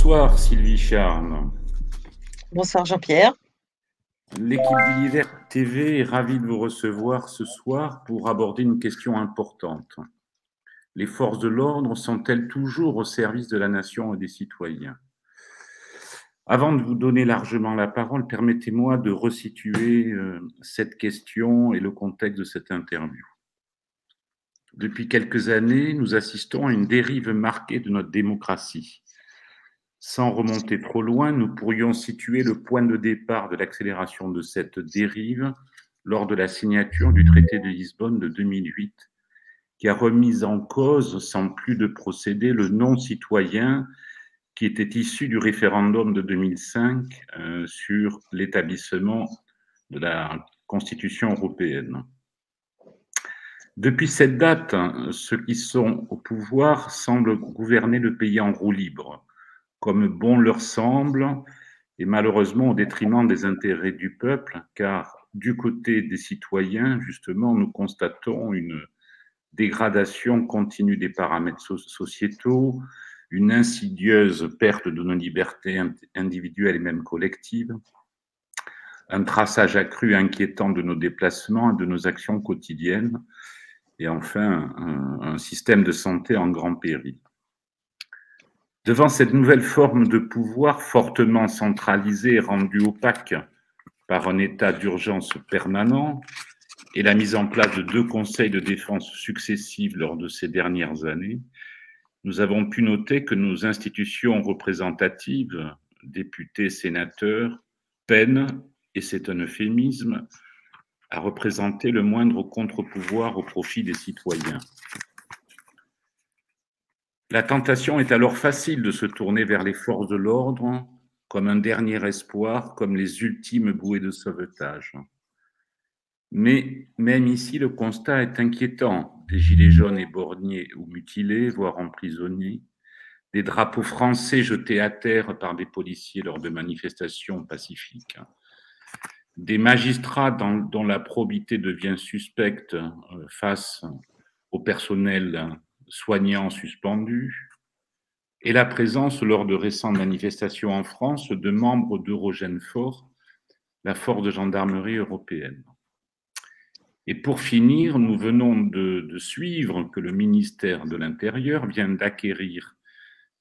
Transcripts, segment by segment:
Bonsoir Sylvie Charles. Bonsoir Jean-Pierre. L'équipe d'Univers TV est ravie de vous recevoir ce soir pour aborder une question importante. Les forces de l'ordre sont-elles toujours au service de la nation et des citoyens? Avant de vous donner largement la parole, permettez-moi de resituer cette question et le contexte de cette interview. Depuis quelques années, nous assistons à une dérive marquée de notre démocratie. Sans remonter trop loin, nous pourrions situer le point de départ de l'accélération de cette dérive lors de la signature du traité de Lisbonne de 2008, qui a remis en cause, sans plus de procédé, le non-citoyen qui était issu du référendum de 2005 sur l'établissement de la Constitution européenne. Depuis cette date, ceux qui sont au pouvoir semblent gouverner le pays en roue libre, comme bon leur semble, et malheureusement au détriment des intérêts du peuple, car du côté des citoyens, justement, nous constatons une dégradation continue des paramètres sociétaux, une insidieuse perte de nos libertés individuelles et même collectives, un traçage accru inquiétant de nos déplacements et de nos actions quotidiennes, et enfin un système de santé en grand péril. Devant cette nouvelle forme de pouvoir fortement centralisée et rendue opaque par un état d'urgence permanent et la mise en place de 2 conseils de défense successifs lors de ces dernières années, nous avons pu noter que nos institutions représentatives, députés, sénateurs, peinent, et c'est un euphémisme, à représenter le moindre contre-pouvoir au profit des citoyens. La tentation est alors facile de se tourner vers les forces de l'ordre comme un dernier espoir, comme les ultimes bouées de sauvetage. Mais même ici, le constat est inquiétant. Des gilets jaunes éborgnés ou mutilés, voire emprisonnés, des drapeaux français jetés à terre par des policiers lors de manifestations pacifiques, des magistrats dont la probité devient suspecte face au personnel soignant suspendu, et la présence lors de récentes manifestations en France de membres d'Eurogène-Fort, la force de gendarmerie européenne. Et pour finir, nous venons de suivre que le ministère de l'Intérieur vient d'acquérir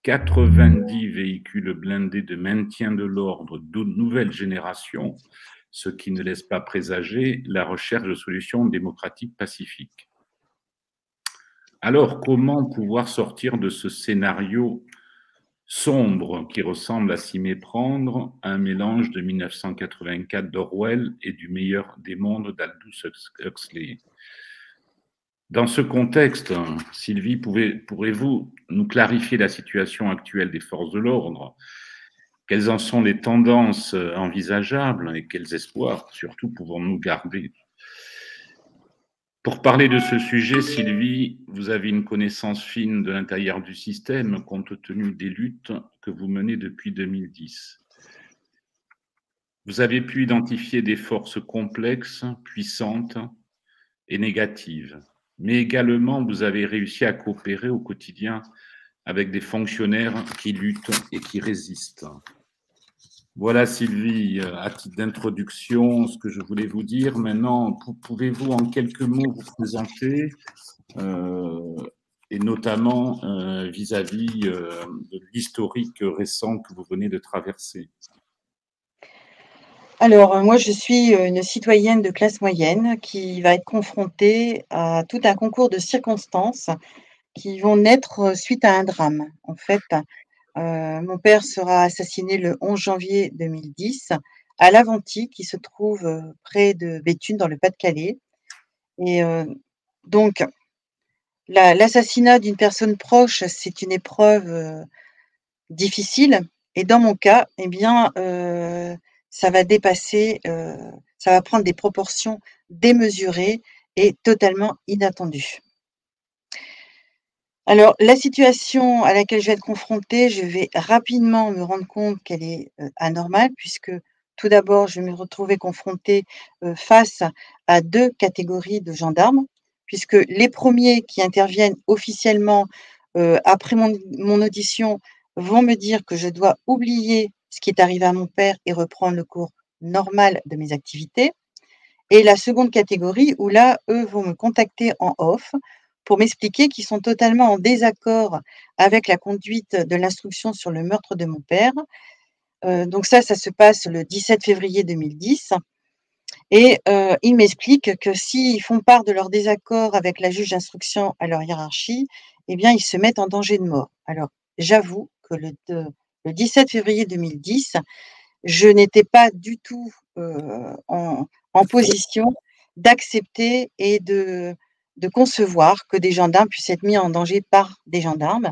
90 véhicules blindés de maintien de l'ordre de nouvelle génération, ce qui ne laisse pas présager la recherche de solutions démocratiques pacifiques. Alors, comment pouvoir sortir de ce scénario sombre qui ressemble à s'y méprendre à un mélange de 1984 d'Orwell et du meilleur des mondes d'Aldous Huxley? Dans ce contexte, Sylvie, pourrez-vous nous clarifier la situation actuelle des forces de l'ordre? Quelles en sont les tendances envisageables et quels espoirs, surtout, pouvons-nous garder? Pour parler de ce sujet, Sylvie, vous avez une connaissance fine de l'intérieur du système compte tenu des luttes que vous menez depuis 2010. Vous avez pu identifier des forces complexes, puissantes et négatives, mais également vous avez réussi à coopérer au quotidien avec des fonctionnaires qui luttent et qui résistent. Voilà, Sylvie, à titre d'introduction, ce que je voulais vous dire. Maintenant, pouvez-vous en quelques mots vous présenter, et notamment vis-à-vis de l'historique récent que vous venez de traverser? Alors, moi, je suis une citoyenne de classe moyenne qui va être confrontée à tout un concours de circonstances qui vont naître suite à un drame. En fait, mon père sera assassiné le 11 janvier 2010 à Laventie, qui se trouve près de Béthune, dans le Pas-de-Calais. Et donc, l'assassinat d'une personne proche, c'est une épreuve difficile. Et dans mon cas, eh bien, ça va dépasser, ça va prendre des proportions démesurées et totalement inattendues. Alors, la situation à laquelle je vais être confrontée, je vais rapidement me rendre compte qu'elle est, anormale puisque, tout d'abord, je vais me retrouver confrontée, face à 2 catégories de gendarmes, puisque les premiers qui interviennent officiellement, après mon audition, vont me dire que je dois oublier ce qui est arrivé à mon père et reprendre le cours normal de mes activités. Et la seconde catégorie où là, eux vont me contacter en off pour m'expliquer qu'ils sont totalement en désaccord avec la conduite de l'instruction sur le meurtre de mon père. Donc ça se passe le 17 février 2010 et ils m'expliquent que s'ils font part de leur désaccord avec la juge d'instruction à leur hiérarchie, eh bien, ils se mettent en danger de mort. Alors, j'avoue que le 17 février 2010, je n'étais pas du tout, en position d'accepter et de concevoir que des gendarmes puissent être mis en danger par des gendarmes.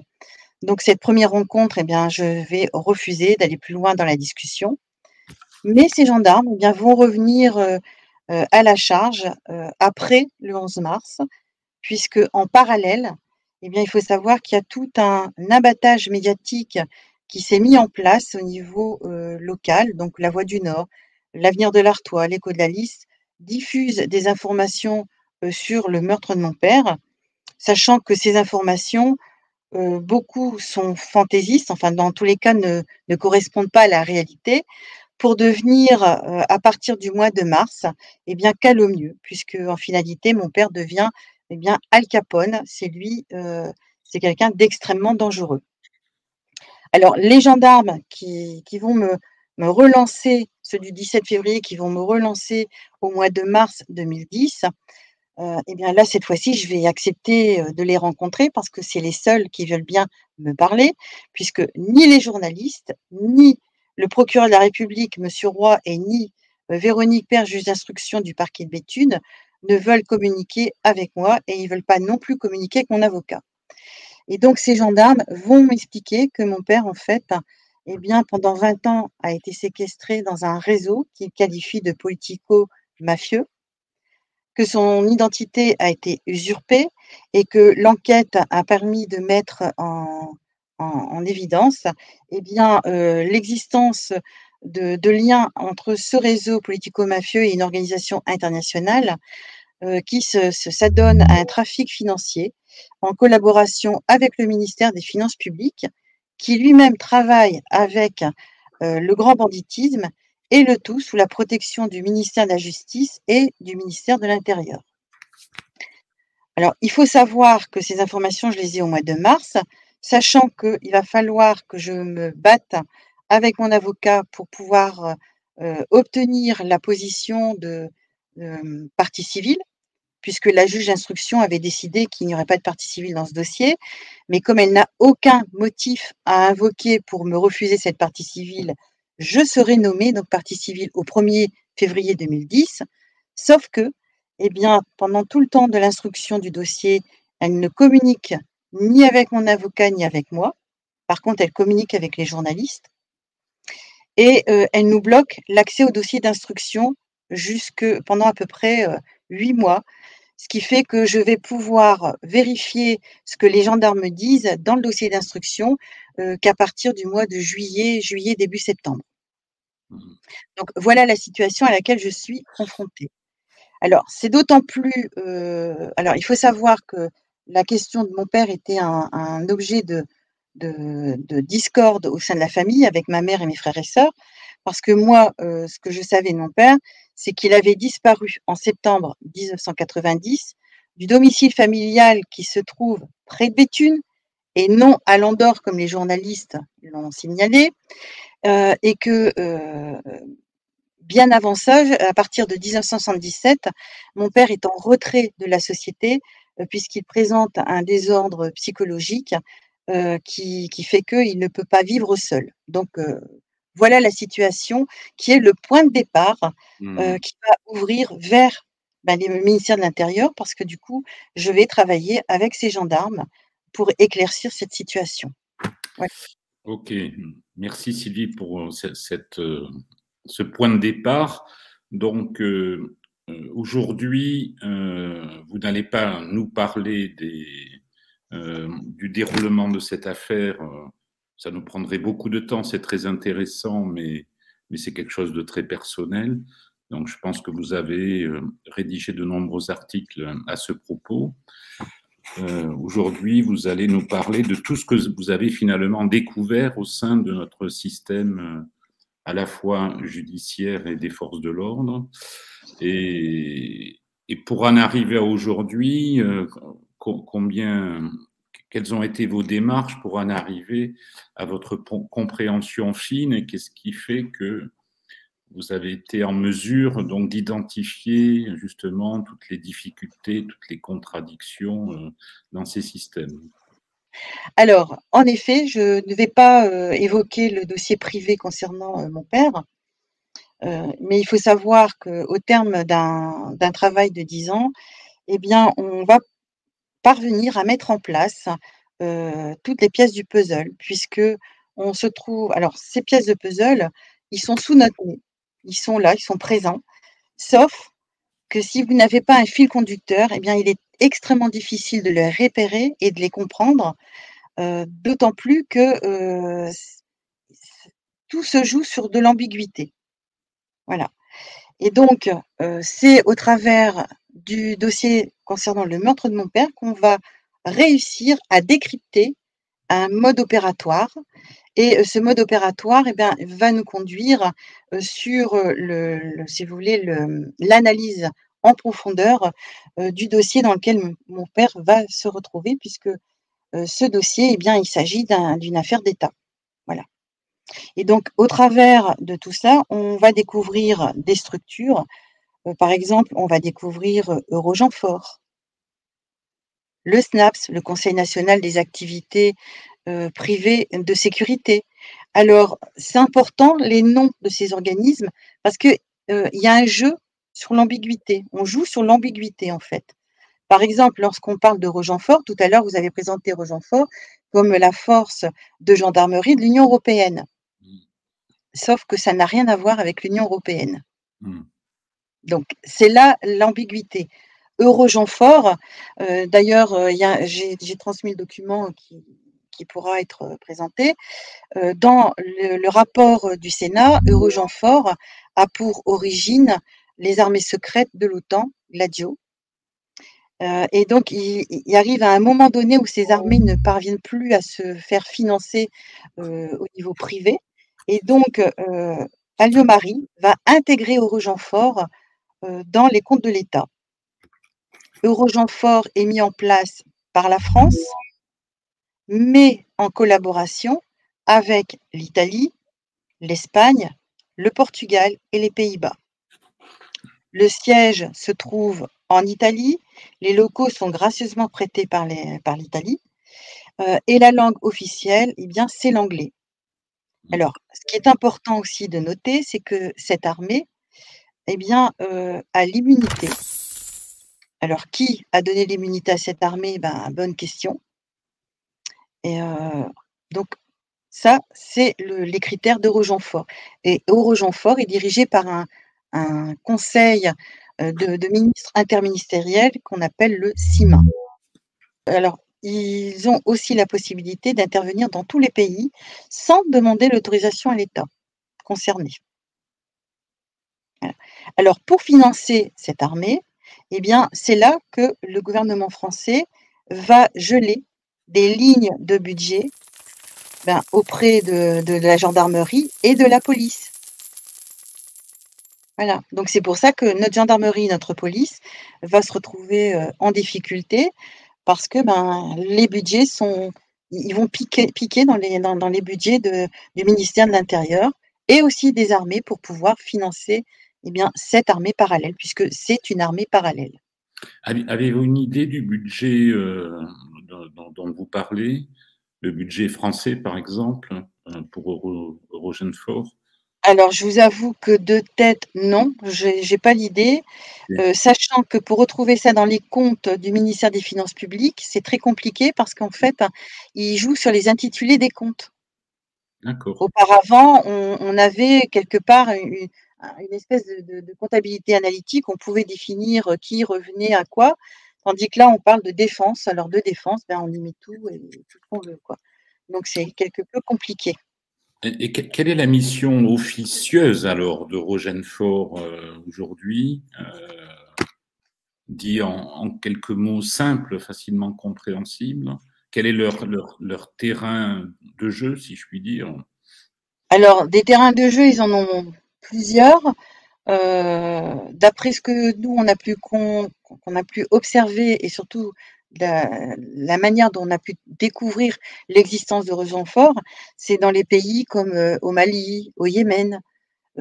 Donc cette première rencontre, eh bien, je vais refuser d'aller plus loin dans la discussion. Mais ces gendarmes, eh bien, vont revenir, à la charge, après le 11 mars, puisque en parallèle, eh bien, il faut savoir qu'il y a tout un abattage médiatique qui s'est mis en place au niveau, local. Donc La Voix du Nord, l'Avenir de l'Artois, l'Écho de la Lys diffusent des informations, sur le meurtre de mon père, sachant que ces informations, beaucoup sont fantaisistes, enfin dans tous les cas ne correspondent pas à la réalité, pour devenir, à partir du mois de mars, eh bien, calomnieux, puisque en finalité, mon père devient, eh bien, Al Capone. C'est quelqu'un d'extrêmement dangereux. Alors les gendarmes qui vont me relancer, ceux du 17 février qui vont me relancer au mois de mars 2010, et bien là, cette fois-ci, je vais accepter, de les rencontrer parce que c'est les seuls qui veulent bien me parler, puisque ni les journalistes, ni le procureur de la République, monsieur Roy, et ni, Véronique Père, juge d'instruction du parquet de Béthune, ne veulent communiquer avec moi et ils ne veulent pas non plus communiquer avec mon avocat. Et donc ces gendarmes vont m'expliquer que mon père, en fait, eh bien, pendant 20 ans, a été séquestré dans un réseau qu'ils qualifient de politico-mafieux, que son identité a été usurpée et que l'enquête a permis de mettre en évidence, eh bien, l'existence de liens entre ce réseau politico-mafieux et une organisation internationale, qui s'adonne à un trafic financier en collaboration avec le ministère des Finances publiques, qui lui-même travaille avec, le grand banditisme et le tout sous la protection du ministère de la Justice et du ministère de l'Intérieur. Alors, il faut savoir que ces informations, je les ai au mois de mars, sachant qu'il va falloir que je me batte avec mon avocat pour pouvoir, obtenir la position de, partie civile, puisque la juge d'instruction avait décidé qu'il n'y aurait pas de partie civile dans ce dossier. Mais comme elle n'a aucun motif à invoquer pour me refuser cette partie civile, je serai nommée donc partie civile au 1er février 2010. Sauf que, eh bien, pendant tout le temps de l'instruction du dossier, elle ne communique ni avec mon avocat ni avec moi. Par contre, elle communique avec les journalistes et elle nous bloque l'accès au dossier d'instruction jusque pendant à peu près 8 mois, ce qui fait que je vais pouvoir vérifier ce que les gendarmes me disent dans le dossier d'instruction, qu'à partir du mois de juillet, début septembre. Mmh. Donc voilà la situation à laquelle je suis confrontée. Alors c'est d'autant plus, alors il faut savoir que la question de mon père était un objet de discorde au sein de la famille avec ma mère et mes frères et sœurs. Parce que moi, ce que je savais de mon père, c'est qu'il avait disparu en septembre 1990 du domicile familial qui se trouve près de Béthune et non à Landor comme les journalistes l'ont signalé, et que, bien avant ça, à partir de 1977, mon père est en retrait de la société, puisqu'il présente un désordre psychologique, qui fait qu'il ne peut pas vivre seul. Donc, voilà la situation qui est le point de départ, Mmh. qui va ouvrir vers, le ministère de l'Intérieur parce que du coup, je vais travailler avec ces gendarmes pour éclaircir cette situation. Ouais. OK. Merci Sylvie pour ce point de départ. Donc, aujourd'hui, vous n'allez pas nous parler du déroulement de cette affaire. Ça nous prendrait beaucoup de temps, c'est très intéressant, mais c'est quelque chose de très personnel. Donc, je pense que vous avez rédigé de nombreux articles à ce propos. Aujourd'hui, vous allez nous parler de tout ce que vous avez finalement découvert au sein de notre système à la fois judiciaire et des forces de l'ordre. Et pour en arriver à aujourd'hui, quelles ont été vos démarches pour en arriver à votre compréhension fine, et qu'est-ce qui fait que vous avez été en mesure donc d'identifier justement toutes les difficultés, toutes les contradictions dans ces systèmes? Alors, en effet, je ne vais pas, évoquer le dossier privé concernant, mon père, mais il faut savoir qu'au terme d'un travail de 10 ans, eh bien, on va parvenir à mettre en place, toutes les pièces du puzzle, puisque on se trouve alors ces pièces de puzzle, ils sont sous notre nez. Ils sont là, ils sont présents, sauf que si vous n'avez pas un fil conducteur, eh bien, il est extrêmement difficile de les repérer et de les comprendre, d'autant plus que, tout se joue sur de l'ambiguïté. Voilà. Et donc, c'est au travers du dossier concernant le meurtre de mon père qu'on va réussir à décrypter un mode opératoire, et ce mode opératoire, eh bien, va nous conduire, sur, le si vous voulez, l'analyse en profondeur, du dossier dans lequel mon père va se retrouver, puisque, ce dossier, eh bien, il s'agit d'une affaire d'État. Voilà. Et donc au travers de tout ça, on va découvrir des structures. Par exemple, on va découvrir, Eurogenfort, le SNAPS, le Conseil national des activités, privées de sécurité. Alors, c'est important les noms de ces organismes parce que, il y a un jeu sur l'ambiguïté. On joue sur l'ambiguïté, en fait. Par exemple, lorsqu'on parle de Eurogenfort, tout à l'heure, vous avez présenté Eurogenfort comme la force de gendarmerie de l'Union européenne. Sauf que ça n'a rien à voir avec l'Union européenne. Mmh. Donc c'est là l'ambiguïté. Eurogenfort, d'ailleurs, il y a j'ai transmis le document qui pourra être présenté. Dans le rapport du Sénat, Eurogenfort a pour origine les armées secrètes de l'OTAN, Gladio. Et donc il arrive à un moment donné où ces armées ne parviennent plus à se faire financer, au niveau privé, et donc Alliot-Marie va intégrer Eurogenfort, dans les comptes de l'État. Eurogenfort est mis en place par la France, mais en collaboration avec l'Italie, l'Espagne, le Portugal et les Pays-Bas. Le siège se trouve en Italie, les locaux sont gracieusement prêtés par l'Italie, et la langue officielle, eh bien, c'est l'anglais. Alors, ce qui est important aussi de noter, c'est que cette armée, eh bien, a l'immunité. Alors, qui a donné l'immunité à cette armée? Ben, bonne question. Et donc ça, c'est les critères d'Eurogenfort. Et Eurogenfort est dirigé par un conseil, de ministres interministériels qu'on appelle le CIMA. Alors, ils ont aussi la possibilité d'intervenir dans tous les pays sans demander l'autorisation à l'État concerné. Voilà. Alors pour financer cette armée, eh bien, c'est là que le gouvernement français va geler des lignes de budget, ben, auprès de la gendarmerie et de la police. Voilà, donc c'est pour ça que notre gendarmerie, notre police va se retrouver, en difficulté parce que, ben, les budgets sont ils vont piquer dans les budgets du ministère de l'Intérieur et aussi des armées pour pouvoir financer, eh bien, cette armée parallèle, puisque c'est une armée parallèle. Avez-vous une idée du budget dont vous parlez, le budget français par exemple, pour Eurogenfort? Alors je vous avoue que de tête, non, j'ai pas l'idée, sachant que pour retrouver ça dans les comptes du ministère des Finances publiques, c'est très compliqué parce qu'en fait, ils jouent sur les intitulés des comptes. D'accord. Auparavant, on avait quelque part une espèce de comptabilité analytique. On pouvait définir, qui revenait à quoi, tandis que là, on parle de défense. Alors de défense, ben, on y met tout et tout ce qu'on veut, quoi. Donc c'est quelque peu compliqué. Et quelle est la mission officieuse alors d'Eurogenfort aujourd'hui? dit en quelques mots simples, facilement compréhensibles, quel est leur terrain de jeu, si je puis dire? Alors, des terrains de jeu, ils en ont plusieurs. D'après ce que nous, qu'on a pu observer et surtout la manière dont on a pu découvrir l'existence de Rochefort, c'est dans les pays comme au Mali, au Yémen.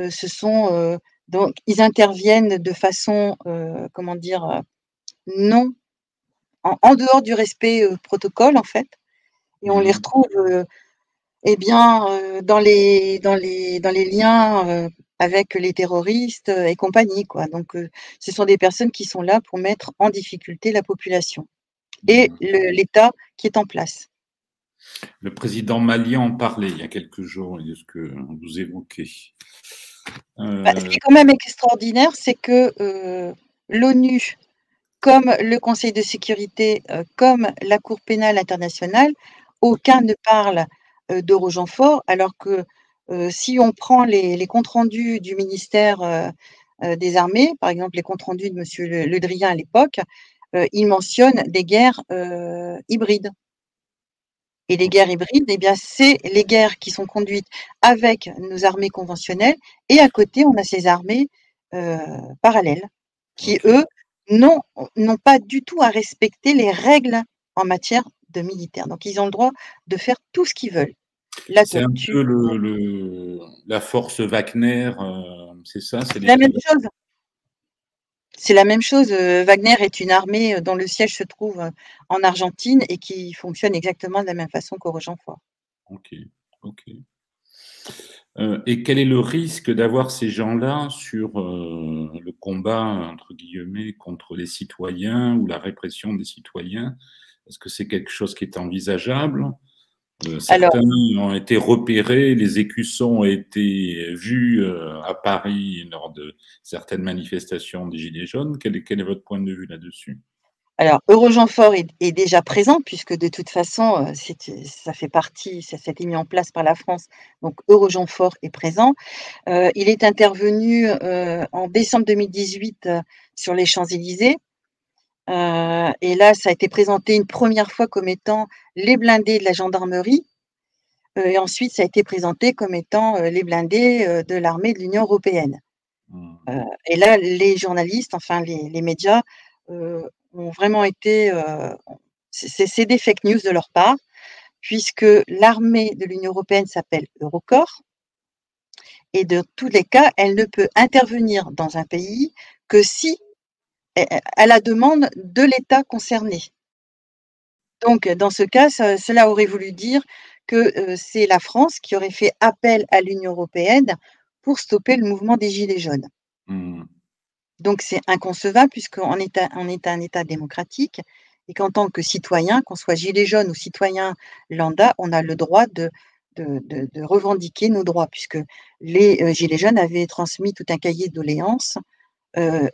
Ce sont donc ils interviennent de façon, comment dire, non en dehors du respect protocole en fait, et on les Mmh. retrouve eh bien, dans les liens, avec les terroristes, et compagnie, quoi. Donc, ce sont des personnes qui sont là pour mettre en difficulté la population et Mmh. l'État qui est en place. Le président malien en parlait il y a quelques jours de ce que vous évoquez. Bah, ce qui est quand même extraordinaire, c'est que, l'ONU, comme le Conseil de sécurité, comme la Cour pénale internationale, aucun ne parle, de Rochefort alors que, si on prend les comptes rendus du ministère, des Armées, par exemple les comptes rendus de monsieur Le Drian à l'époque, il mentionne des guerres, hybrides et les guerres hybrides, eh bien, c'est les guerres qui sont conduites avec nos armées conventionnelles et à côté, on a ces armées, heu, parallèles qui, OK. eux, n'ont n'ont pas du tout à respecter les règles en matière de militaire. Donc ils ont le droit de faire tout ce qu'ils veulent. La C'est un torture, peu la force Wagner, c'est ça? C'est c'est la même l'équivalent? chose. C'est la même chose, Wagner est une armée, dont le siège se trouve, en Argentine et qui fonctionne exactement de la même façon qu'Orogenfort. OK, OK. Et quel est le risque d'avoir ces gens-là sur, le combat, entre guillemets, contre les citoyens ou la répression des citoyens? Est-ce que c'est quelque chose qui est envisageable? Alors Certains ont été repérés, les écussons ont été vus, à Paris lors de certaines manifestations des gilets jaunes. Quel est votre point de vue là-dessus? Alors, Eurogenfort est déjà présent puisque de toute façon, ça fait partie, ça a été mis en place par la France, donc Eurogenfort est présent. Il est intervenu, en décembre 2018, sur les Champs-Élysées, et là, ça a été présenté une première fois comme étant les blindés de la gendarmerie, et ensuite ça a été présenté comme étant, les blindés, de l'armée de l'Union européenne. Mmh. Et là, les journalistes, enfin les médias, ont vraiment été, c'est des fake news de leur part, puisque l'armée de l'Union européenne s'appelle Eurocorps et de tous les cas, elle ne peut intervenir dans un pays que si à la demande de l'État concerné. Donc dans ce cas, cela aurait voulu dire que, c'est la France qui aurait fait appel à l'Union européenne pour stopper le mouvement des gilets jaunes. Mmh. Donc c'est inconcevable puisqu'on est un État démocratique et qu'en tant que citoyen, qu'on soit gilet jaune ou citoyen lambda, on a le droit de revendiquer nos droits puisque les, gilets jaunes avaient transmis tout un cahier de doléances,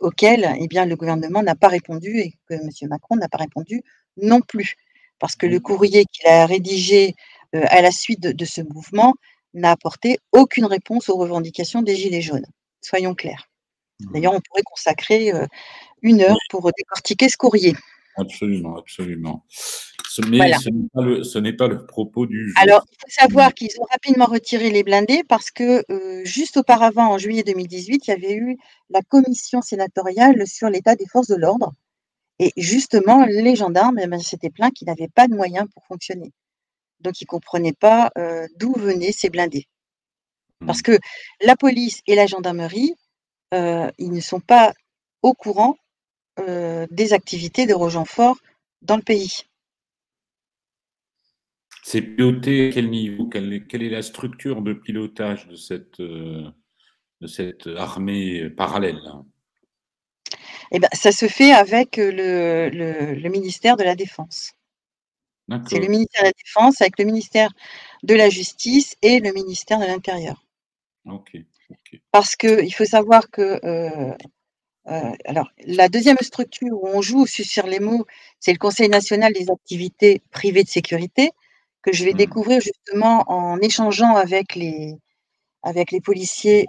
auquel, eh bien, le gouvernement n'a pas répondu et que monsieur Macron n'a pas répondu non plus. Parce que le courrier qu'il a rédigé, à la suite de ce mouvement n'a apporté aucune réponse aux revendications des gilets jaunes, soyons clairs. Mmh. D'ailleurs, on pourrait consacrer, 1 Oui, heure pour décortiquer ce courrier. absolument, absolument. Voilà. Ce n'est pas le propos du Alors, jour. il faut Mmh. savoir qu'ils ont rapidement retiré les blindés parce que, juste auparavant, en juillet 2018, il y avait eu la commission sénatoriale sur l'état des forces de l'ordre et justement, les gendarmes, eh ben, s'étaient plaints qu'ils n'avaient pas de moyens pour fonctionner. Donc ils ne comprenaient pas, d'où venaient ces blindés. Parce Mmh. que la police et la gendarmerie, ils ne sont pas au courant, des activités de Rochefort dans le pays. C'est piloté à quel niveau? Quelle est la structure de pilotage de cette armée parallèle, là? Et ben, ça se fait avec, le ministère de la Défense. C'est le D'accord. ministère de la Défense avec le ministère de la Justice et le ministère de l'Intérieur. OK, OK. Parce qu'il faut savoir que, alors la deuxième structure où on joue sur les mots, c'est le Conseil national des activités privées de sécurité, que je vais Mmh. découvrir justement en échangeant avec les policiers,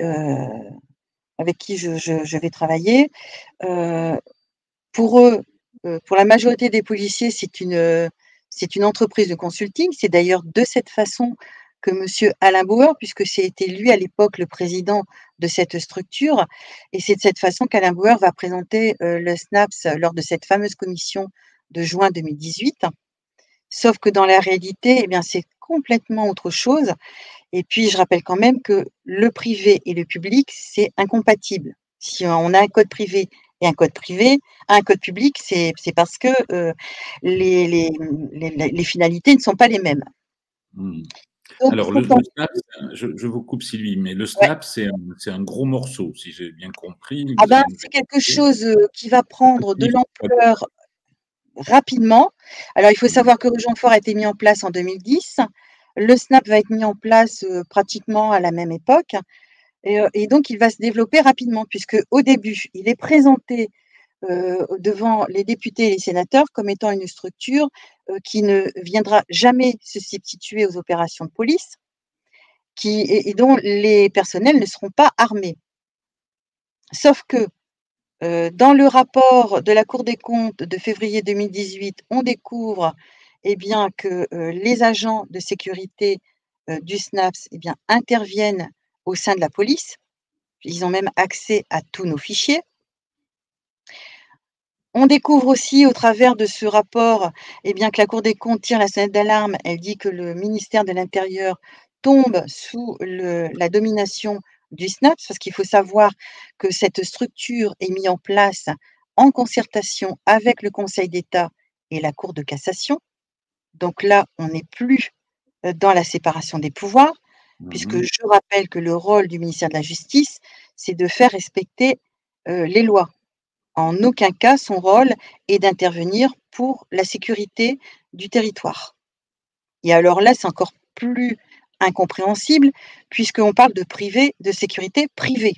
avec qui je vais travailler. Heu Pour eux, pour la majorité des policiers, c'est une entreprise de consulting. C'est d'ailleurs de cette façon que monsieur Alain Bauer, puisque c'était lui à l'époque le président de cette structure, et c'est de cette façon qu'Alain Bauer va présenter, le SNAPS lors de cette fameuse commission de juin 2018. Sauf que dans la réalité, eh bien, c'est complètement autre chose. Et puis, je rappelle quand même que le privé et le public, c'est incompatible. Si on a un code privé et un code public, c'est parce que les, les, les finalités ne sont pas les mêmes. Mmh. Donc, il Alors, faut le penser, SNAP, je vous coupe Sylvie, mais le ouais. SNAP, c'est un gros morceau, si j'ai bien compris. Ah Vous ben, allez nous c'est quelque expliquer. chose qui va Ça prendre de signifie quoi? l'ampleur rapidement. Alors, il faut Mmh. savoir que Rochefort a été mis en place en 2010. Le SNAP va être mis en place pratiquement à la même époque. Et donc, il va se développer rapidement, puisque au début, il est présenté devant les députés et les sénateurs comme étant une structure qui ne viendra jamais se substituer aux opérations de police, et dont les personnels ne seront pas armés. Sauf que dans le rapport de la Cour des comptes de février 2018, on découvre eh bien, que les agents de sécurité du SNAPS eh bien, interviennent au sein de la police. Ils ont même accès à tous nos fichiers. On découvre aussi au travers de ce rapport, eh bien, que la Cour des comptes tire la sonnette d'alarme. Elle dit que le ministère de l'Intérieur tombe sous la domination du SNAPS, parce qu'il faut savoir que cette structure est mise en place en concertation avec le Conseil d'État et la Cour de cassation. Donc là, on n'est plus dans la séparation des pouvoirs, puisque Mmh. je rappelle que le rôle du ministère de la Justice, c'est de faire respecter les lois. En aucun cas, son rôle est d'intervenir pour la sécurité du territoire. Et alors là, c'est encore plus incompréhensible puisqu'on parle de sécurité privée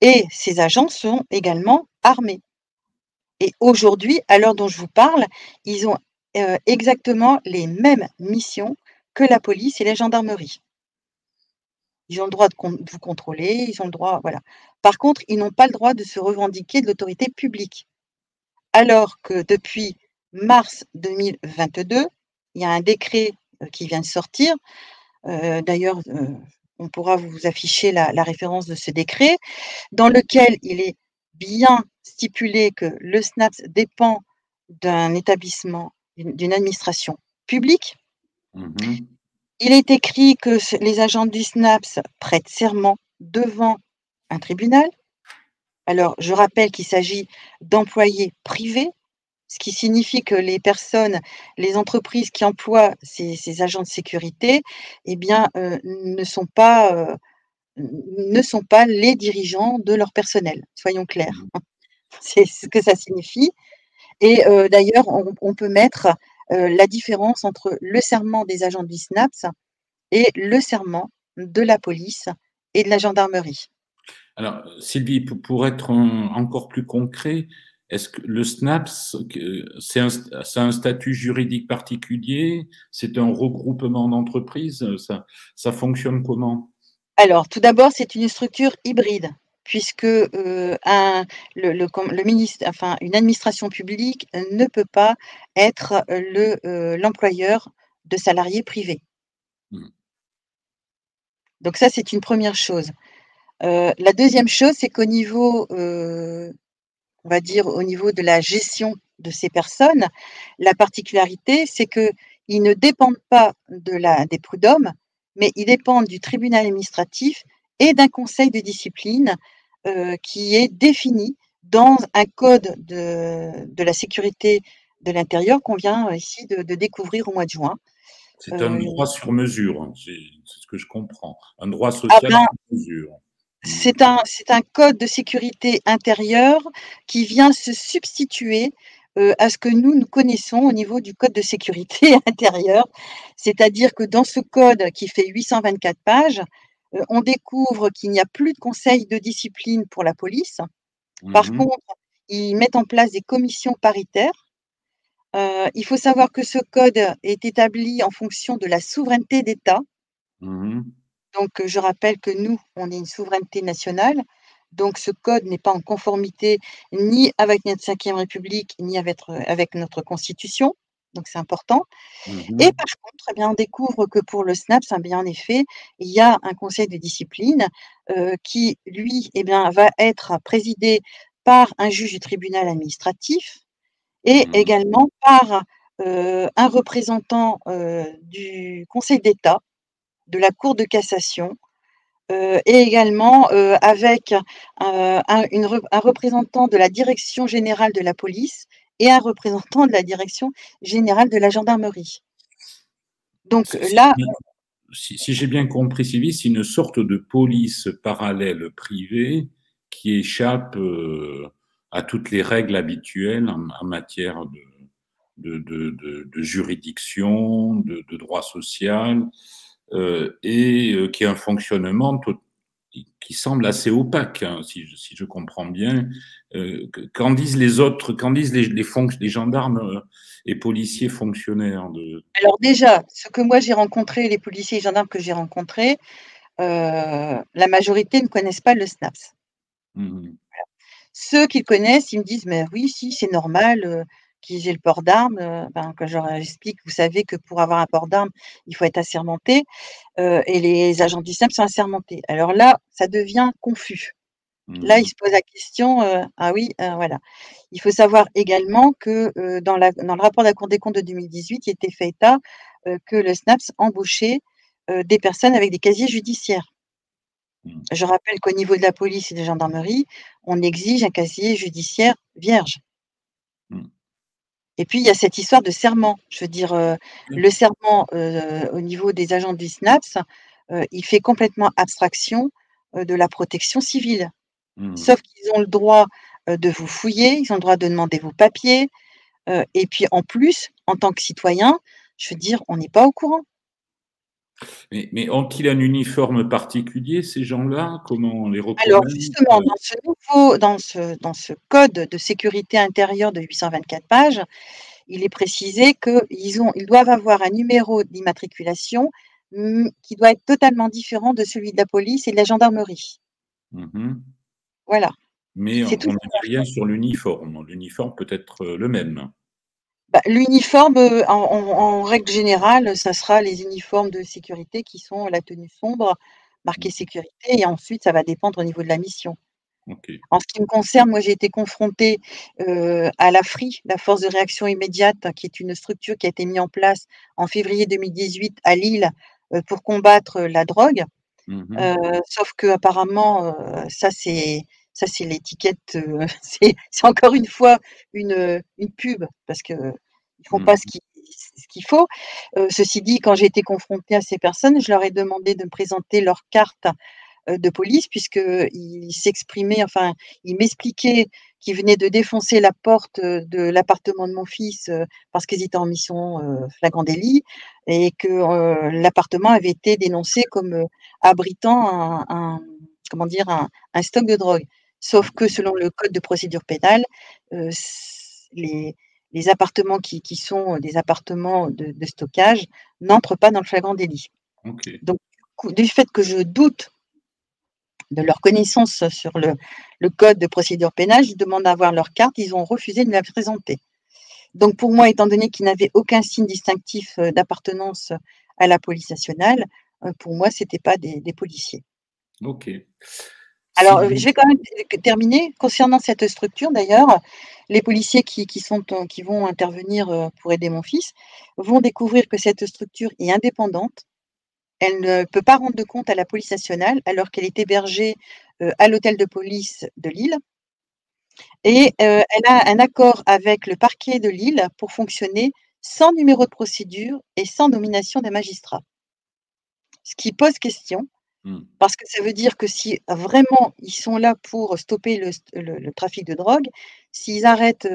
et ces agents sont également armés. Et aujourd'hui, à l'heure dont je vous parle, ils ont, exactement les mêmes missions que la police et la gendarmerie. Ils ont le droit de vous contrôler, ils ont le droit, voilà. Par contre, ils n'ont pas le droit de se revendiquer de l'autorité publique. Alors que depuis mars 2022, il y a un décret, qui vient de sortir, d'ailleurs, on pourra vous afficher la référence de ce décret, dans lequel il est bien stipulé que le SNAPS dépend d'un établissement, d'une administration publique. Mmh. Il est écrit que les agents du SNAPS prêtent serment devant un tribunal. Alors, je rappelle qu'il s'agit d'employés privés. Ce qui signifie que les entreprises qui emploient ces agents de sécurité, eh bien, ne sont pas les dirigeants de leur personnel, soyons clairs. Mmh. C'est ce que ça signifie et d'ailleurs, on peut mettre, la différence entre le serment des agents du SNAPS et le serment de la police et de la gendarmerie. Alors, Sylvie, pour être encore plus concret, est-ce que le SNAPS, c'est un statut juridique particulier? C'est un regroupement d'entreprises? Ça fonctionne comment? Alors, tout d'abord, c'est une structure hybride puisque, un le ministre enfin, une administration publique ne peut pas être, l'employeur de salariés privés. Mmh. Donc ça, c'est une première chose. La deuxième chose, c'est qu'au niveau, on va dire, au niveau de la gestion de ces personnes, la particularité, c'est qu'ils ne dépendent pas des prud'hommes, mais ils dépendent du tribunal administratif et d'un conseil de discipline, qui est défini dans un code de la sécurité de l'intérieur qu'on vient ici de découvrir au mois de juin. C'est un Heu, droit sur mesure, hein, c'est ce que je comprends. Un droit ah social ben, sur mesure. Mmh. c'est un code de sécurité intérieure qui vient se substituer, à ce que nous connaissons au niveau du code de sécurité intérieure. C'est-à-dire que dans ce code qui fait 824 pages, on découvre qu'il n'y a plus de conseil de discipline pour la police. Par Mmh. contre, ils mettent en place des commissions paritaires. Il faut savoir que ce code est établi en fonction de la souveraineté d'État. Mmh. Donc, je rappelle que nous, on est une souveraineté nationale. Donc ce code n'est pas en conformité ni avec notre 5e République, ni avec notre Constitution, donc c'est important. Et Mhm. par contre, eh bien, on découvre que pour le SNAPS, eh bien, en effet, il y a un conseil de discipline, qui lui, eh bien, va être présidé par un juge du tribunal administratif et Mhm. également par, un représentant, du Conseil d'État, de la Cour de cassation, et également, avec, un représentant de la direction générale de la police et un représentant de la direction générale de la gendarmerie. Donc C'est là, si j'ai bien compris, Sylvie, c'est une sorte de police parallèle privée qui échappe à toutes les règles habituelles en matière de juridiction, de droit social, et qui a un fonctionnement qui semble assez opaque, hein, si je comprends bien. Qu'en disent les autres, qu'en disent les gendarmes et policiers fonctionnaires de... alors déjà, ce que moi j'ai rencontré, les policiers et gendarmes que j'ai rencontrés, la majorité ne connaissent pas le SNAPS. Mhm. Ceux qui le connaissent, ils me disent: «Mais oui, si, c'est normal, qu'ils aient le port d'armes», ben, quand je leur explique: «Vous savez que pour avoir un port d'armes, il faut être assermenté, et les agents du SNAPS sont assermentés». Alors là, ça devient confus. Là, ils Mhm. se posent la question, ah oui, voilà. Il faut savoir également que, dans le rapport de la Cour des comptes de 2018, il était fait état, que le SNAPS embauchait, des personnes avec des casiers judiciaires. Mhm. Je rappelle qu'au niveau de la police et de la gendarmerie, on exige un casier judiciaire vierge. Mhm. Et puis il y a cette histoire de serment. Je veux dire, le serment, au niveau des agents du SNAPS, il fait complètement abstraction, de la protection civile. Mhm. Sauf qu'ils ont le droit, de vous fouiller, ils ont le droit de demander vos papiers, et puis en plus, en tant que citoyen, je veux dire, on n'est pas au courant. Mais ont-ils un uniforme particulier, ces gens-là? Comment on les Alors reconnaît? justement, dans ce code de sécurité intérieure de 824 pages, il est précisé qu'ils doivent avoir un numéro d'immatriculation, qui doit être totalement différent de celui de la police et de la gendarmerie. Mhm. Voilà, Mais c'est tout on ce ne qu'on dit rien sur l'uniforme. L'uniforme peut être le même. bah, l'uniforme, en règle générale, ça sera les uniformes de sécurité qui sont la tenue sombre, marquée Mhm. sécurité et ensuite ça va dépendre au niveau de la mission. Ok. En ce qui me concerne, moi j'ai été confrontée, à la FRI, la force de réaction immédiate, qui est une structure qui a été mise en place en février 2018 à Lille, pour combattre la drogue. Mhm. Sauf qu'apparemment, ça c'est l'étiquette, c'est encore une fois une pub parce qu'ils font pas Mhm. ce qu'il faut. Ceci dit, quand j'ai été confrontée à ces personnes, je leur ai demandé de me présenter leur carte, de police puisqu'ils s'exprimaient, enfin, ils m'expliquaient qu'ils venaient de défoncer la porte, de l'appartement de mon fils, parce qu'ils étaient en mission, flagrant délit et que, l'appartement avait été dénoncé comme, abritant comment dire? Un stock de drogue. Sauf que selon le code de procédure pénale, s les appartements qui sont, des appartements de stockage n'entrent pas dans le flagrant délit. Ok. Donc du fait que je doute de leur connaissance sur le code de procédure pénale, je demande à avoir leur carte, ils ont refusé de me la présenter. Donc pour moi, étant donné qu'ils n'avaient aucun signe distinctif, d'appartenance à la police nationale, pour moi, c'était pas des policiers. Ok. Alors, Sylvie. je vais quand même terminer. Concernant cette structure d'ailleurs, les policiers qui vont intervenir, pour aider mon fils, vont découvrir que cette structure est indépendante. Elle ne peut pas rendre de compte à la police nationale alors qu'elle est hébergée, à l'hôtel de police de Lille et elle a un accord avec le parquet de Lille pour fonctionner sans numéro de procédure et sans nomination des magistrats. Ce qui pose question, Hmm. parce que ça veut dire que si vraiment ils sont là pour stopper le trafic de drogue, s'ils arrêtent,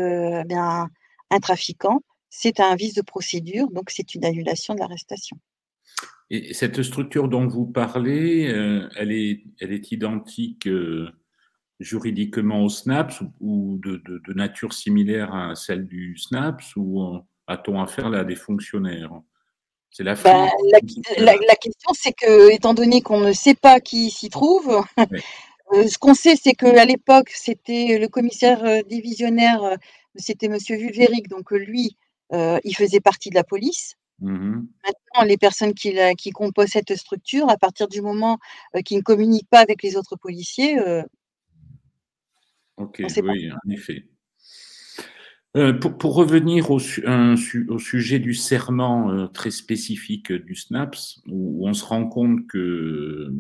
bien un trafiquant, c'est un vice de procédure, donc c'est une annulation de l'arrestation. Et cette structure dont vous parlez, elle est identique juridiquement au SNAPS ou de nature similaire à celle du SNAPS ou a-t-on affaire là à des fonctionnaires? C'est Ben, l'Afrique? la question, c'est que, étant donné qu'on ne sait pas qui s'y trouve, Ouais. Ce qu'on sait, c'est qu'à l'époque, c'était le commissaire divisionnaire, c'était Monsieur Vulvéric, donc lui, il faisait partie de la police. Mhm. Maintenant, les personnes qui composent cette structure, à partir du moment qu'ils ne communiquent pas avec les autres policiers, Ok, on ne sait pas. oui, en effet. Pour revenir au sujet du serment très spécifique du SNAPS, où on se rend compte que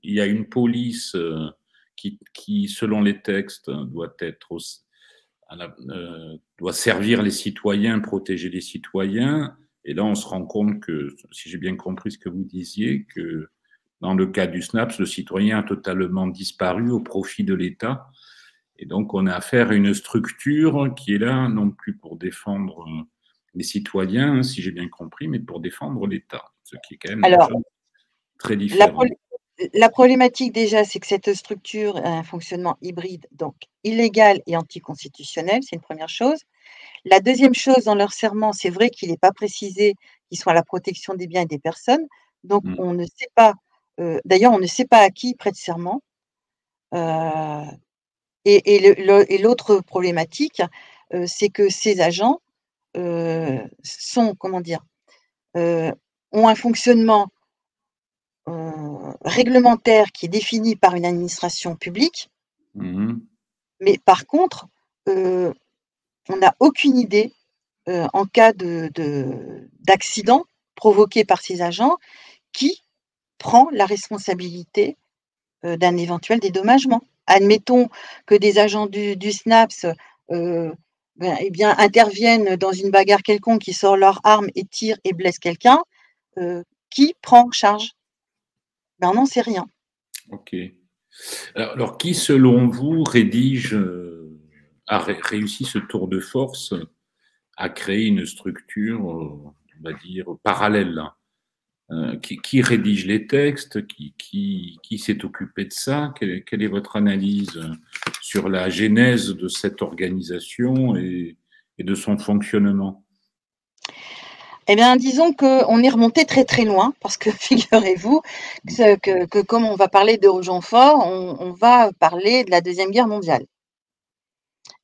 il y a une police qui, selon les textes, doit être doit servir les citoyens, protéger les citoyens. Et là, on se rend compte que, si j'ai bien compris ce que vous disiez, que dans le cas du SNAPS, le citoyen a totalement disparu au profit de l'État. Et donc, on a affaire à une structure qui est là non plus pour défendre les citoyens, si j'ai bien compris, mais pour défendre l'État, ce qui est quand même Alors, déjà très la, différent. prol- la problématique déjà, c'est que cette structure a un fonctionnement hybride, donc illégal et anticonstitutionnel, c'est une première chose. La deuxième chose, dans leur serment, c'est vrai qu'il n'est pas précisé qu'ils sont à la protection des biens et des personnes. Donc, Mm. on ne sait pas, d'ailleurs, on ne sait pas à qui ils prêtent serment. Euh, et l'autre problématique, c'est que ces agents sont, comment dire, euh, ont un fonctionnement réglementaire qui est défini par une administration publique, Mhm. mais par contre, on n'a aucune idée en cas d'accident provoqué par ces agents, qui prend la responsabilité d'un éventuel dédommagement. Admettons que des agents du SNAPS eh bien, interviennent dans une bagarre quelconque, qui sort leur arme et tirent et blessent quelqu'un. Qui prend en charge? Ben, on n'en sait rien. Ok. Alors, qui, selon vous, a réussi ce tour de force à créer une structure, on va dire, parallèle? Qui rédige les textes? Qui s'est occupé de ça? Quelle est votre analyse sur la genèse de cette organisation et de son fonctionnement? Eh bien, disons qu'on est remonté très très loin, parce que figurez-vous que comme on va parler de Rochefort, on va parler de la Deuxième Guerre mondiale.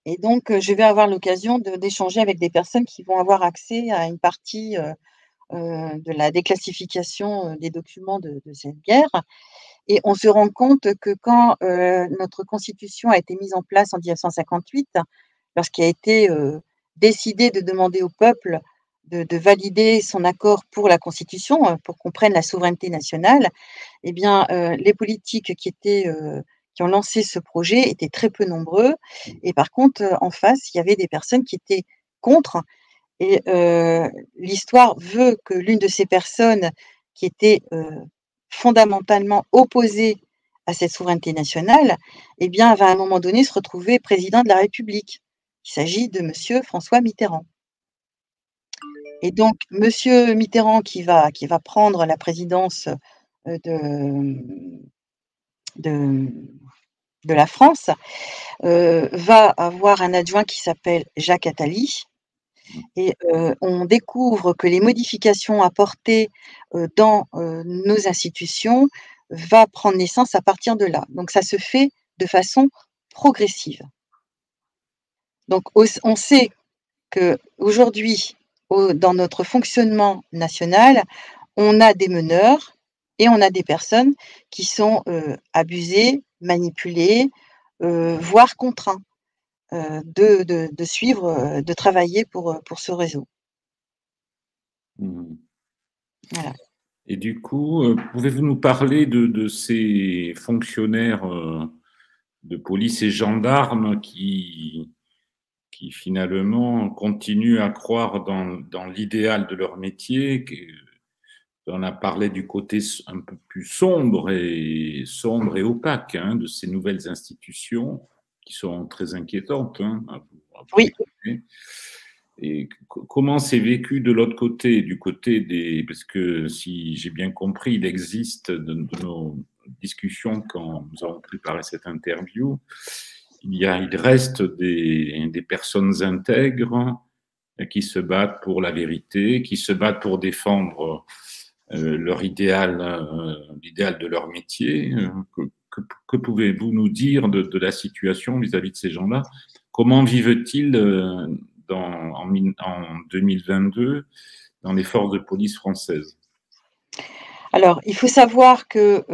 Et donc, je vais avoir l'occasion d'échanger avec des personnes qui vont avoir accès à une partie de la déclassification des documents de cette guerre. Et on se rend compte que quand notre constitution a été mise en place en 1958, lorsqu'il a été décidé de demander au peuple de valider son accord pour la constitution, pour qu'on prenne la souveraineté nationale, eh bien, les politiques qui ont lancé ce projet étaient très peu nombreux. Et par contre, en face, il y avait des personnes qui étaient contre. Et l'histoire veut que l'une de ces personnes qui était fondamentalement opposée à cette souveraineté nationale, eh bien, va à un moment donné se retrouver président de la République. Il s'agit de Monsieur François Mitterrand. Et donc, Monsieur Mitterrand, qui va prendre la présidence de, de, de la France, va avoir un adjoint qui s'appelle Jacques Attali. Et on découvre que les modifications apportées dans nos institutions va prendre naissance à partir de là. Donc ça se fait de façon progressive. Donc on sait qu'aujourd'hui, dans notre fonctionnement national, on a des meneurs et on a des personnes qui sont abusées, manipulées, voire contraints de suivre, de travailler pour ce réseau. Mhm. Voilà. Et du coup, pouvez-vous nous parler de ces fonctionnaires de police et gendarmes qui finalement continuent à croire dans l'idéal de leur métier? On a parlé du côté un peu plus sombre et opaque, hein, de ces nouvelles institutions qui sont très inquiétantes, hein, à vous Oui. écouter. Et comment c'est vécu de l'autre côté, du côté des... Parce que si j'ai bien compris, il existe de nos discussions quand nous avons préparé cette interview, il reste des personnes intègres qui se battent pour la vérité, qui se battent pour défendre leur idéal, l'idéal de leur métier. que pouvez-vous nous dire de la situation vis-à-vis de ces gens-là? Comment vivent-ils en 2022 dans les forces de police françaises? Alors, il faut savoir que,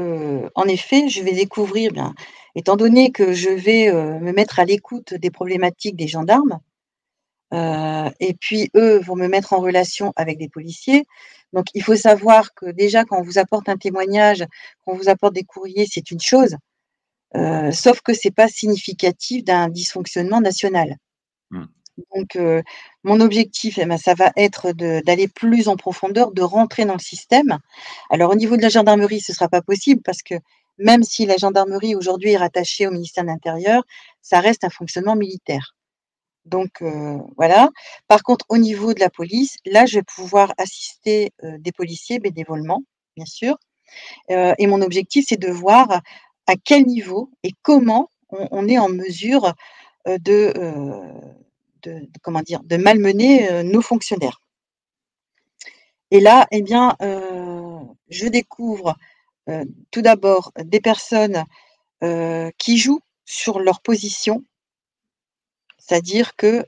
en effet, je vais découvrir, bien, étant donné que je vais, me mettre à l'écoute des problématiques des gendarmes, et puis eux vont me mettre en relation avec des policiers. Donc il faut savoir que déjà quand on vous apporte un témoignage, qu'on vous apporte des courriers, c'est une chose, sauf que c'est pas significatif d'un dysfonctionnement national. Mmh. Donc mon objectif, eh ben, ça va être d'aller plus en profondeur, de rentrer dans le système. Alors au niveau de la gendarmerie, ce sera pas possible parce que même si la gendarmerie aujourd'hui est rattachée au ministère de l'Intérieur, ça reste un fonctionnement militaire. Donc voilà. Par contre, au niveau de la police, là, je vais pouvoir assister, des policiers bénévolement, bien sûr, et mon objectif, c'est de voir à quel niveau et comment on est en mesure, comment dire? De malmener, nos fonctionnaires. Et là, eh bien, je découvre, tout d'abord des personnes, qui jouent sur leur position. C'est-à-dire que,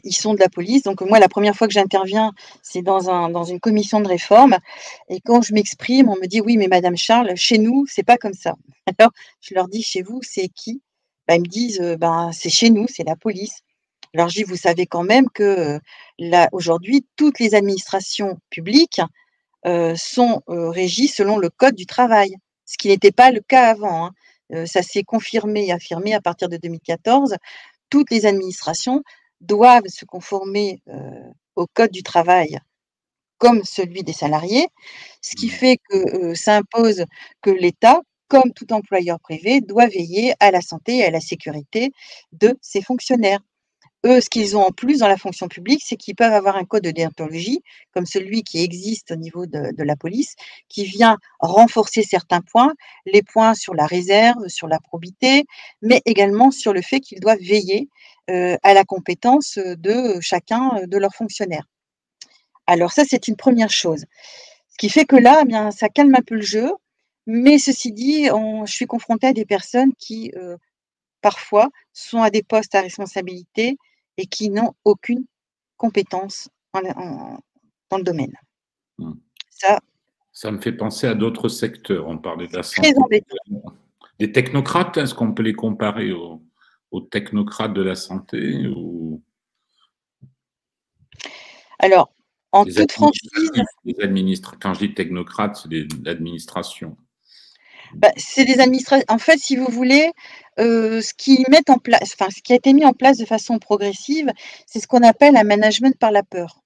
ils sont de la police. Donc moi, la première fois que j'interviens, c'est dans une commission de réforme et quand je m'exprime, on me dit: «Oui, mais madame Charles, chez nous, c'est pas comme ça». Alors je leur dis: «Chez vous, c'est qui?» Bah, ils me disent: «Ben, c'est chez nous, c'est la police». Alors je dis: «Vous savez quand même que, là, aujourd'hui, toutes les administrations publiques, sont, régies selon le code du travail», ce qui n'était pas le cas avant, hein. Ça s'est confirmé et affirmé à partir de 2014. Toutes les administrations doivent se conformer, au code du travail comme celui des salariés, ce qui Mmh. fait que, ça impose que l'État, comme tout employeur privé, doit veiller à la santé et à la sécurité de ses fonctionnaires. Eux, ce qu'ils ont en plus dans la fonction publique, c'est qu'ils peuvent avoir un code de déontologie, comme celui qui existe au niveau de la police, qui vient renforcer certains points, les points sur la réserve, sur la probité, mais également sur le fait qu'ils doivent veiller, à la compétence, de chacun, de leurs fonctionnaires. Alors ça, c'est une première chose. Ce qui fait que là, eh bien, ça calme un peu le jeu, mais ceci dit, je suis confrontée à des personnes qui, parfois, sont à des postes à responsabilité et qui n'ont aucune compétence dans le domaine. Mmh. Ça, Ça me fait penser à d'autres secteurs. On parlait de la très santé. embêtant. Des technocrates, est-ce qu'on peut les comparer aux technocrates de la santé ou Alors, en des toute franchise, administratifs? Quand je dis technocrates, c'est l'administration. bah, c'est des administra en fait, si vous voulez, ce qu'ils mettent en place, enfin, ce qui a été mis en place de façon progressive, c'est ce qu'on appelle un management par la peur.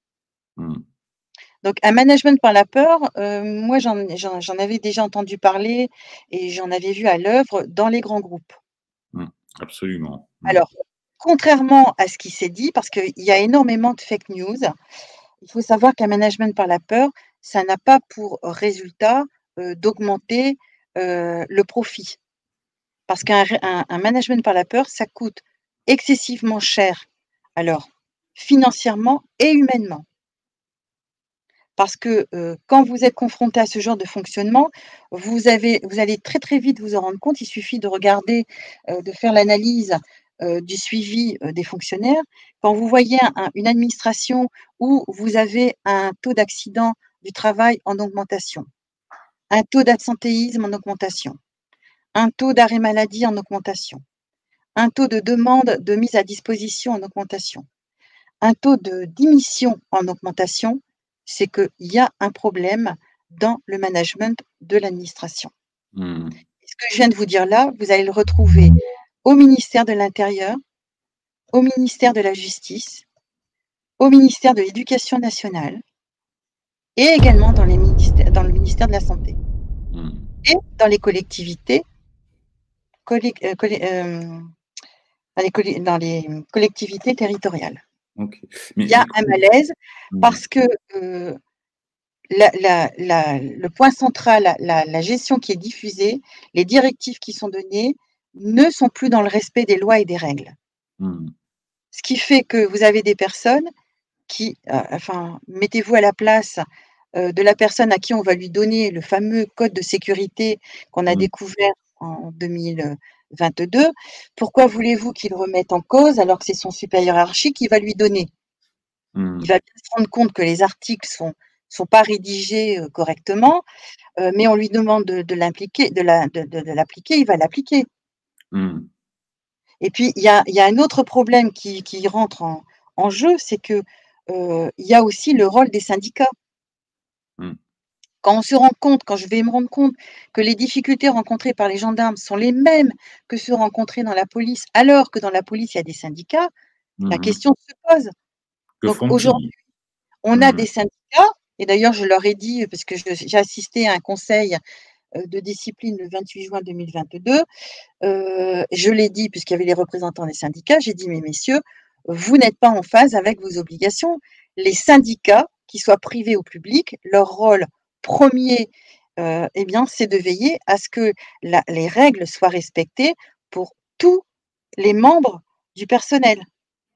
Mmh. Donc un management par la peur, moi j'en avais déjà entendu parler et j'en avais vu à l'œuvre dans les grands groupes. Mmh. Absolument. Mmh. Alors, contrairement à ce qui s'est dit, parce qu'il y a énormément de fake news, il faut savoir qu'un management par la peur, ça n'a pas pour résultat, d'augmenter, le profit. Parce qu'un management par la peur, ça coûte excessivement cher, alors financièrement et humainement. Parce que, quand vous êtes confronté à ce genre de fonctionnement, vous allez très, très vite vous en rendre compte. Il suffit de regarder, de faire l'analyse, du suivi, des fonctionnaires. Quand vous voyez une administration où vous avez un taux d'accident du travail en augmentation, un taux d'absentéisme en augmentation, un taux d'arrêt maladie en augmentation, un taux de demande de mise à disposition en augmentation, un taux de démission en augmentation, c'est qu'il y a un problème dans le management de l'administration. Mmh. Et ce que je viens de vous dire là, vous allez le retrouver au ministère de l'Intérieur, au ministère de la Justice, au ministère de l'Éducation nationale et également dans le ministère de la Santé Mmh. et dans les collectivités, collec collé dans les collectivités territoriales. OK. Il y a un malaise Mmh. parce que, le point central, la gestion qui est diffusée, les directives qui sont données ne sont plus dans le respect des lois et des règles. Mmh. Ce qui fait que vous avez des personnes qui, enfin, mettez-vous à la place, de la personne à qui on va lui donner le fameux code de sécurité qu'on a mmh, découvert en 2022, pourquoi voulez-vous qu'il remette en cause alors que c'est son supérieur hiérarchique qui va lui donner? Il mmh, va bien se rendre compte que les articles sont pas rédigés, correctement, mais on lui demande de l'impliquer, de l'appliquer, il va l'appliquer. mmh, Et puis il y a un autre problème qui rentre en jeu, c'est que, il y a aussi le rôle des syndicats. mmh, Quand je vais me rendre compte que les difficultés rencontrées par les gendarmes sont les mêmes que ceux rencontrés dans la police, alors que dans la police, il y a des syndicats, la mmh. question se pose. Que Donc aujourd'hui, font-ils? on a Mmh, des syndicats et d'ailleurs je leur ai dit, parce que j'ai assisté à un conseil, de discipline le 28 juin 2022, je l'ai dit puisqu'il y avait les représentants des syndicats, j'ai dit: «Mais messieurs, vous n'êtes pas en phase avec vos obligations. Les syndicats, qu'ils soient privés ou publics, leur rôle premier, eh bien, c'est de veiller à ce que la les règles soient respectées pour tous les membres du personnel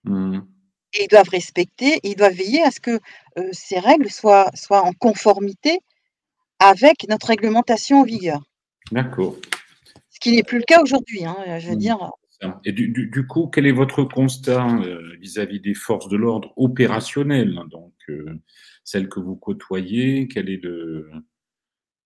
mmh. et ils doivent veiller à ce que, ces règles soient en conformité avec notre réglementation en vigueur». D'accord. Ce qui n'est plus le cas aujourd'hui, hein, je veux Mmh. dire. Ça et du coup, quel est votre constat, vis-à-vis des forces de l'ordre opérationnelles, hein, donc celles que vous côtoyez? Quel est le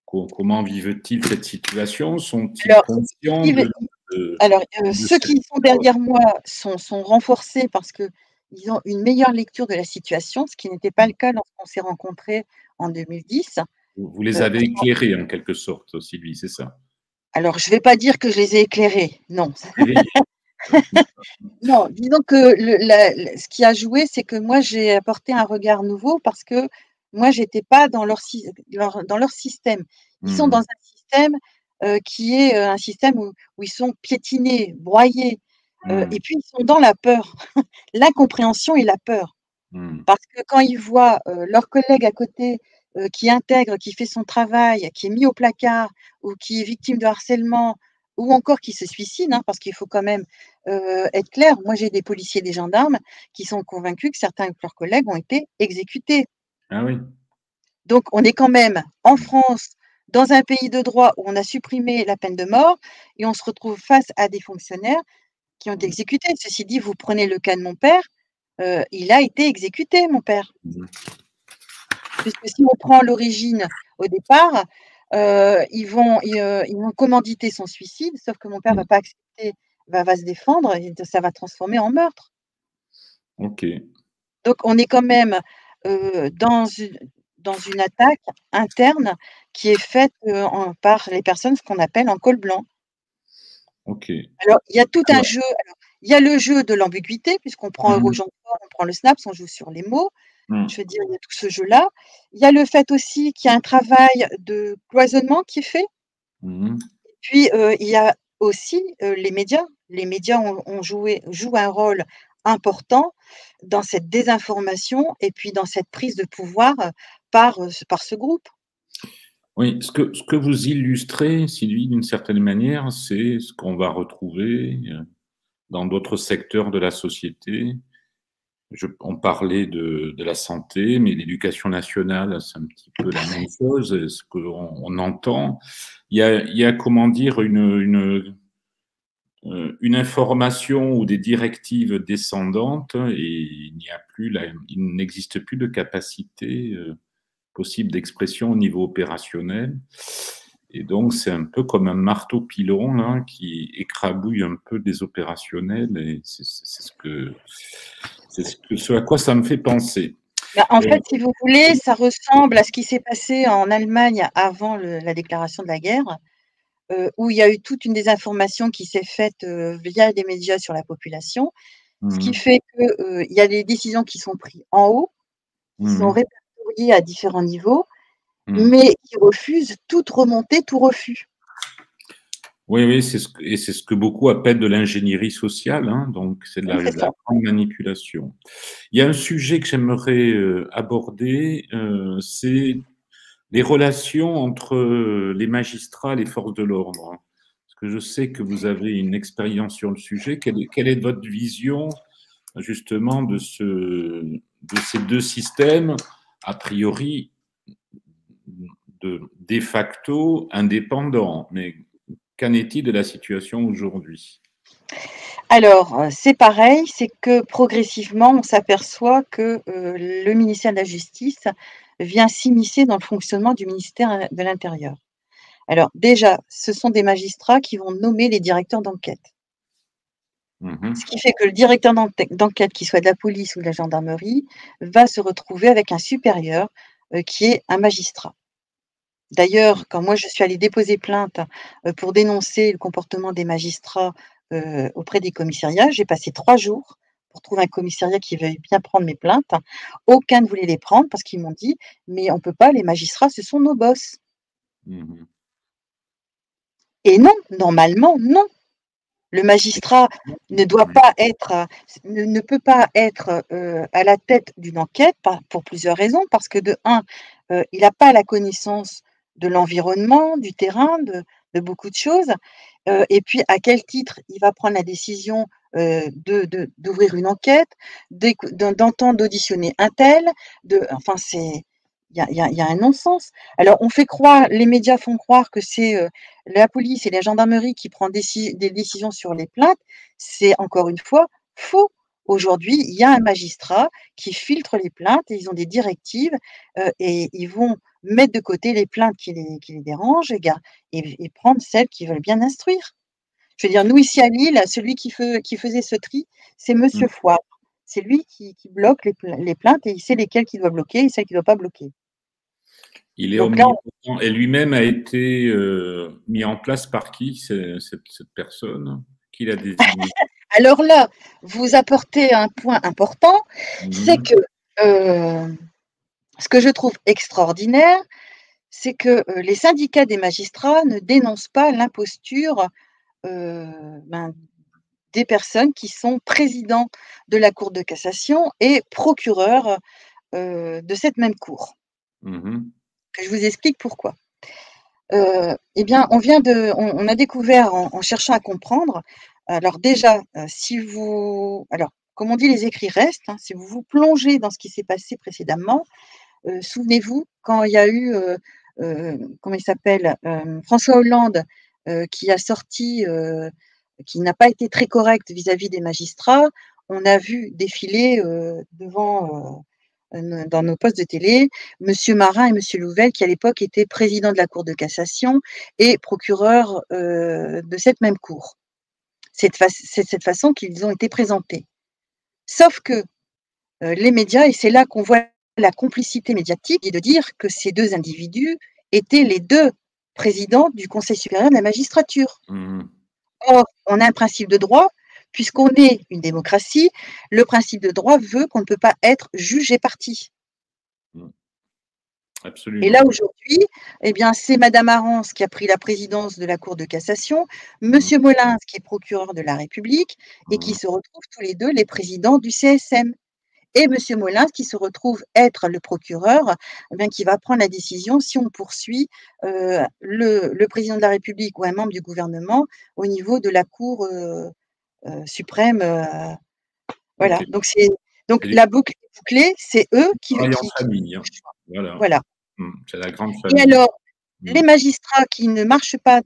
comment vivent-ils cette situation? Sont-ils Alors, conscients Yves de alors, de ceux cette qui sont derrière moi sont renforcés parce qu'ils ont une meilleure lecture de la situation, ce qui n'était pas le cas lorsqu'on s'est rencontrés en 2010. vous les Heu, avez éclairés en quelque sorte, Sylvie, c'est ça? alors je vais pas dire que je les ai éclairés, non. Éveillés. Non, disons que ce qui a joué, c'est que moi j'ai apporté un regard nouveau parce que moi j'étais pas dans leur système. Ils sont dans Mmh, un système, qui est, un système où ils sont piétinés, broyés, mmh, et puis ils sont dans la peur, l'incompréhension et la peur. mmh, Parce que quand ils voient, leur collègue à côté, qui intègre, qui fait son travail, qui est mis au placard ou qui est victime de harcèlement ou encore qui se suicide, hein, parce qu'il faut quand même, être clair. Moi, j'ai des policiers, des gendarmes qui sont convaincus que certains de leurs collègues ont été exécutés. ah oui. Donc on est quand même en France, dans un pays de droit où on a supprimé la peine de mort et on se retrouve face à des fonctionnaires qui ont été Mmh, exécutés. Ceci dit, vous prenez le cas de mon père, il a été exécuté, mon père. mmh, Puisque si on prend l'origine au départ, ils vont commanditer son suicide, sauf que mon père va mmh. pas accepter, va se défendre et ça va transformer en meurtre. OK. Donc on est quand même, dans une attaque interne qui est faite, par les personnes, ce qu'on appelle en col blanc. OK. Alors il y a tout un Alors jeu, il y a le jeu de l'ambiguïté puisqu'on prend mmh, Eurogenfort, on prend le Snaps, on joue sur les mots. Je veux mmh, dire, il y a tout ce jeu-là. Il y a le fait aussi qu'il y a un travail de cloisonnement qui est fait. mmh. Puis, il y a aussi, les médias. Les médias jouent un rôle important dans cette désinformation et puis dans cette prise de pouvoir, par ce groupe. Oui, ce que vous illustrez, Sylvie, d'une certaine manière, c'est ce qu'on va retrouver, dans d'autres secteurs de la société. On parlait de la santé, mais l'éducation nationale, c'est un petit peu la même chose, ce qu'on entend. Il y a, comment dire, une information ou des directives descendantes et il n'existe plus de capacité, possible d'expression au niveau opérationnel. Et donc, c'est un peu comme un marteau pilon là, qui écrabouille un peu des opérationnels, et ce à quoi ça me fait penser. Bah, en Euh, fait, si vous voulez, ça ressemble à ce qui s'est passé en Allemagne avant la déclaration de la guerre, où il y a eu toute une désinformation qui s'est faite, via les médias sur la population. Ce qui mhm, fait que, il y a des décisions qui sont prises en haut, qui sont mhm, répertoriées à différents niveaux, mhm. mais qui refusent toute remontée, tout refus. Oui, oui, c'est ce que beaucoup appellent de l'ingénierie sociale, hein, donc c'est Oui, c'est de la ça. grande manipulation. Il y a un sujet que j'aimerais aborder, c'est les relations entre les magistrats et les forces de l'ordre. Parce que je sais que vous avez une expérience sur le sujet. Quelle est votre vision justement de ces deux systèmes, a priori de facto indépendant. Mais qu'en est-il de la situation aujourd'hui? Alors, c'est pareil, c'est que progressivement, on s'aperçoit que, le ministère de la Justice vient s'immiscer dans le fonctionnement du ministère, de l'Intérieur. Alors déjà, ce sont des magistrats qui vont nommer les directeurs d'enquête. Ce Mhm. qui fait que le directeur d'enquête, qu'il soit de la police ou de la gendarmerie, va se retrouver avec un supérieur, qui est un magistrat. D'ailleurs, quand moi je suis allée déposer plainte, pour dénoncer le comportement des magistrats, auprès des commissariats, j'ai passé 3 jours pour trouver un commissariat qui veuille bien prendre mes plaintes. Aucun ne voulait les prendre parce qu'ils m'ont dit: «Mais on peut pas, les magistrats, ce sont nos boss» Mhm. et non, normalement, non. Le magistrat ne doit Mhm. pas être, ne peut pas être, à la tête d'une enquête pour plusieurs raisons. Parce que de un, il n'a pas la connaissance de l'environnement, du terrain, de beaucoup de choses, et puis à quel titre il va prendre la décision, d'ouvrir une enquête, d'entendre, d'auditionner un tel, enfin c'est il y a un non-sens. Alors on fait croire, les médias font croire que c'est, la police et la gendarmerie qui prend des décisions sur les plaintes. C'est encore une fois faux. Aujourd'hui, il y a un magistrat qui filtre les plaintes et ils ont des directives, et ils vont mettre de côté les plaintes qui les dérangent et prendre celles qui veulent bien instruire. Je veux dire, nous ici à Lille, celui qui faisait ce tri, c'est monsieur Mhm. Foire. C'est lui qui bloque les plaintes et il sait lesquelles qu'il doit bloquer et celles qu'il ne doit pas bloquer. Il est Donc là, omnipotent et lui-même a été mis en place par qui, cette personne? Qui l'a désigné? alors là, vous apportez un point important, c'est Mhm. que, heu, ce que je trouve extraordinaire, c'est que, les syndicats des magistrats ne dénoncent pas l'imposture, heu, ben, des personnes qui sont présidents de la Cour de cassation et procureurs, de cette même cour. Mhm. Que je vous explique pourquoi. Eh bien, on a découvert en cherchant à comprendre, alors déjà, si vous alors, comme on dit, les écrits restent, hein. Si vous vous plongez dans ce qui s'est passé précédemment, souvenez-vous quand il y a eu, comment il s'appelle? François Hollande, qui a sorti, qui n'a pas été très correct vis-à-vis des magistrats. On a vu défiler, devant, dans nos postes de télé, monsieur Marin et monsieur Louvel qui à l'époque étaient présidents de la Cour de cassation et procureurs, de cette même cour. C'est de cette façon qu'ils ont été présentés. Sauf que, les médias et c'est là qu'on voit la complicité médiatique et de dire que ces 2 individus étaient les 2 présidents du Conseil supérieur de la magistrature. Mhm. Or, on a un principe de droit, puisqu'on est une démocratie, le principe de droit veut qu'on ne peut pas être juge et partie. Mhm. Et là, Absolument. aujourd'hui, eh bien, c'est madame Arens qui a pris la présidence de la Cour de cassation, Mhm. monsieur Molins qui est procureur de la République et qui Mhm. se retrouvent tous les 2 les présidents du CSM. Et monsieur Molins qui se retrouve être le procureur, eh bien, qui va prendre la décision si on poursuit, le président de la République ou un membre du gouvernement au niveau de la Cour, suprême, Ok. voilà. Donc C'est du la boucle est bouclée, c'est eux travail en qui font famille, le hein. choix. Voilà. Voilà. C'est la grande Et famille. alors, les Mhm. magistrats qui ne marchent pas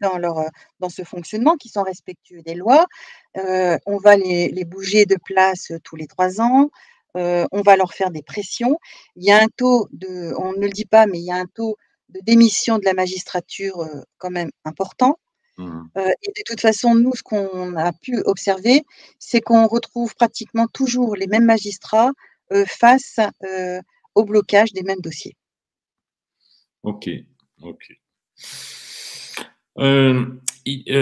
dans ce fonctionnement, qui sont respectueux des lois, on va les bouger de place, tous les 3 ans, on va leur faire des pressions. Il y a un taux de on ne le dit pas, mais il y a un taux de démission de la magistrature, quand même important, Mhm. et de toute façon, nous, ce qu'on a pu observer, c'est qu'on retrouve pratiquement toujours les mêmes magistrats, face, au blocage des mêmes dossiers. Ok. Ok.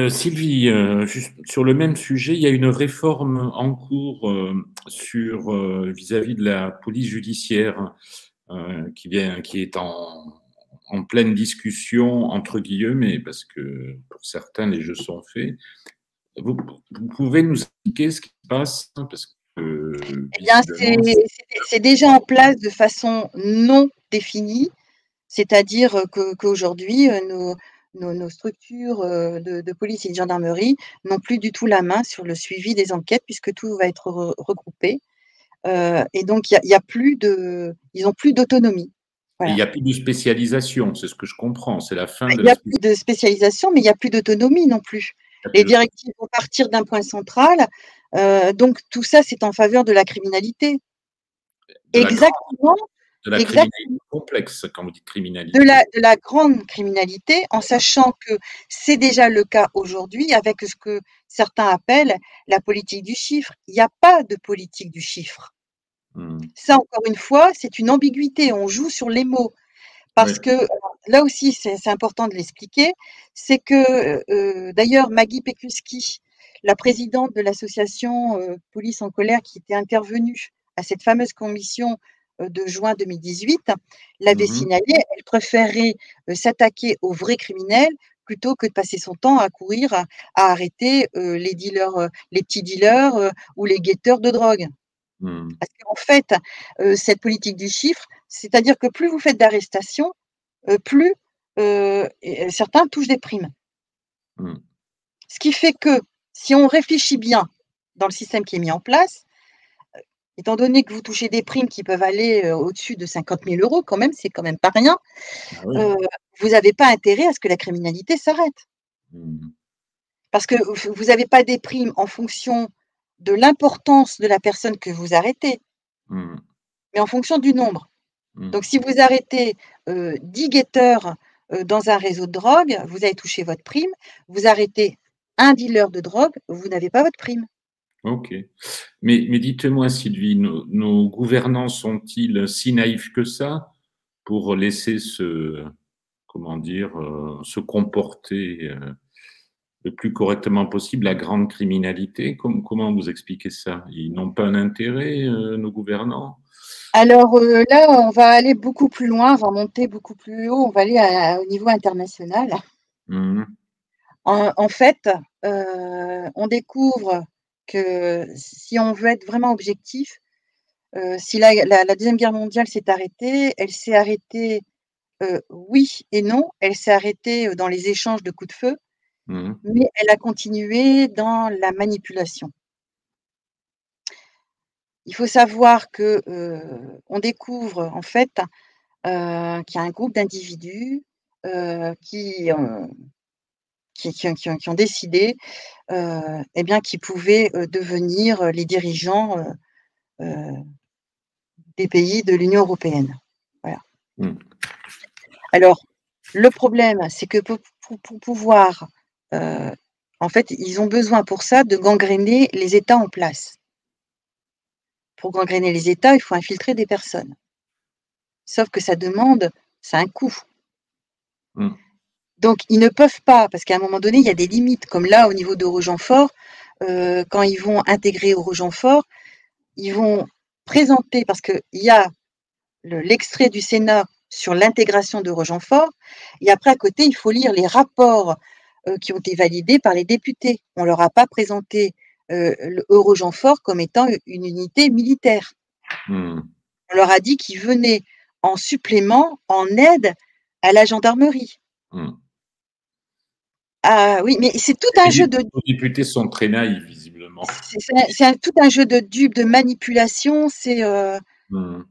Sylvie, juste sur le même sujet, il y a une réforme en cours vis-à-vis de la police judiciaire qui est en pleine discussion, entre guillemets, parce que pour certains, les jeux sont faits. Vous, vous pouvez nous expliquer ce qui se passe, parce que Eh bien, visiblement, c'est déjà en place de façon non définie, c'est-à-dire, qu'aujourd'hui, nos structures, de police et de gendarmerie n'ont plus du tout la main sur le suivi des enquêtes puisque tout va être regroupé, et donc il y a plus de ils ont plus d'autonomie. Et il Voilà. n'y a plus de spécialisation, c'est ce que je comprends, c'est la fin Il de n'y la a plus de spécialisation, mais il n'y a plus d'autonomie non plus. il y a Les plus de directives vont partir d'un point central, donc tout ça, c'est en faveur de la criminalité. de la grande Exactement, de la criminalité exactement. complexe, quand vous dites De criminalité. la grande criminalité, en sachant que c'est déjà le cas aujourd'hui avec ce que certains appellent la politique du chiffre. Il n'y a pas de politique du chiffre. Mmh. Ça, encore une fois, c'est une ambiguïté. On joue sur les mots. Parce Ouais. que, là aussi, c'est important de l'expliquer, c'est que, d'ailleurs, Maggie Pekuski, la présidente de l'association Police en colère, qui était intervenue à cette fameuse commission de juin 2018, l'avait Mmh mh. signalé, elle préférait s'attaquer aux vrais criminels plutôt que de passer son temps à courir à arrêter les dealers, les petits dealers ou les guetteurs de drogue. Mmh. Parce qu'en fait, cette politique du chiffre, c'est-à-dire que plus vous faites d'arrestations, plus, certains touchent des primes. Mmh. Ce qui fait que, si on réfléchit bien dans le système qui est mis en place, étant donné que vous touchez des primes qui peuvent aller, au-dessus de 50 000 € quand même, c'est quand même pas rien, Ah oui. heu, vous avez pas intérêt à ce que la criminalité s'arrête. Mmh. Parce que vous avez pas des primes en fonction de l'importance de la personne que vous arrêtez, Mmh. mais en fonction du nombre. Mmh. Donc si vous arrêtez, 10 guetteurs, dans un réseau de drogue, vous allez toucher votre prime. Vous arrêtez un dealer de drogue, vous n'avez pas votre prime. OK. Mais dites-moi Sylvie, nos gouvernants sont-ils si naïfs que ça pour laisser comment dire, se comporter, le plus correctement possible la grande criminalité? Comment vous expliquez ça? Ils n'ont pas un intérêt, nos gouvernants? Alors, là, on va aller beaucoup plus loin, on va monter beaucoup plus haut, on va aller au niveau international. Mmh mh. En fait, on découvre que si on veut être vraiment objectif, si la 2e guerre mondiale s'est arrêtée, elle s'est arrêtée, oui et non. Elle s'est arrêtée, dans les échanges de coups de feu, Mmh. mais elle a continué dans la manipulation. Il faut savoir que, on découvre en fait, qu'il y a un groupe d'individus, qui ont qui ont décidé, et bien qu'ils pouvaient, devenir, les dirigeants, heu, des pays de l'Union européenne. Voilà. Mmh. Alors, le problème, c'est que pour pouvoir, heu, en fait, ils ont besoin pour ça de gangréner les États en place. Pour gangréner les États, il faut infiltrer des personnes. Sauf que ça a un coût. Mmh. Donc ils ne peuvent pas, parce qu'à un moment donné, il y a des limites, comme là, au niveau d'Eurogenfort, quand ils vont intégrer Eurogenfort, ils vont présenter parce qu'il y a l'extrait du Sénat sur l'intégration d'Eurogenfort et après à côté, il faut lire les rapports, qui ont été validés par les députés. On leur a pas présenté, le Eurogenfort comme étant une unité militaire. Mmh. On leur a dit qu'ils venaient en supplément, en aide à la gendarmerie. Mmh. Ah oui, mais c'est tout un jeu de Nos députés sont très naïfs visiblement. tout un jeu de dupes, de manipulation, Mmh.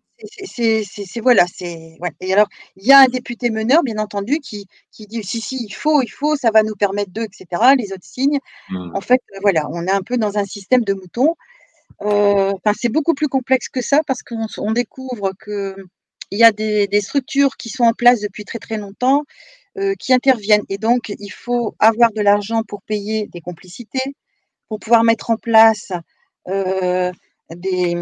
c'est voilà, c'est ouais et alors, il y a un député meneur, bien entendu, qui dit: «Si, si, il faut, ça va nous permettre de» et cetera, les autres signent. Mmh. En fait, voilà, on est un peu dans un système de moutons. Enfin, c'est beaucoup plus complexe que ça parce on découvre qu'il y a des structures qui sont en place depuis très, très longtemps, qui interviennent et donc il faut avoir de l'argent pour payer des complicités, pour pouvoir mettre en place, heu, des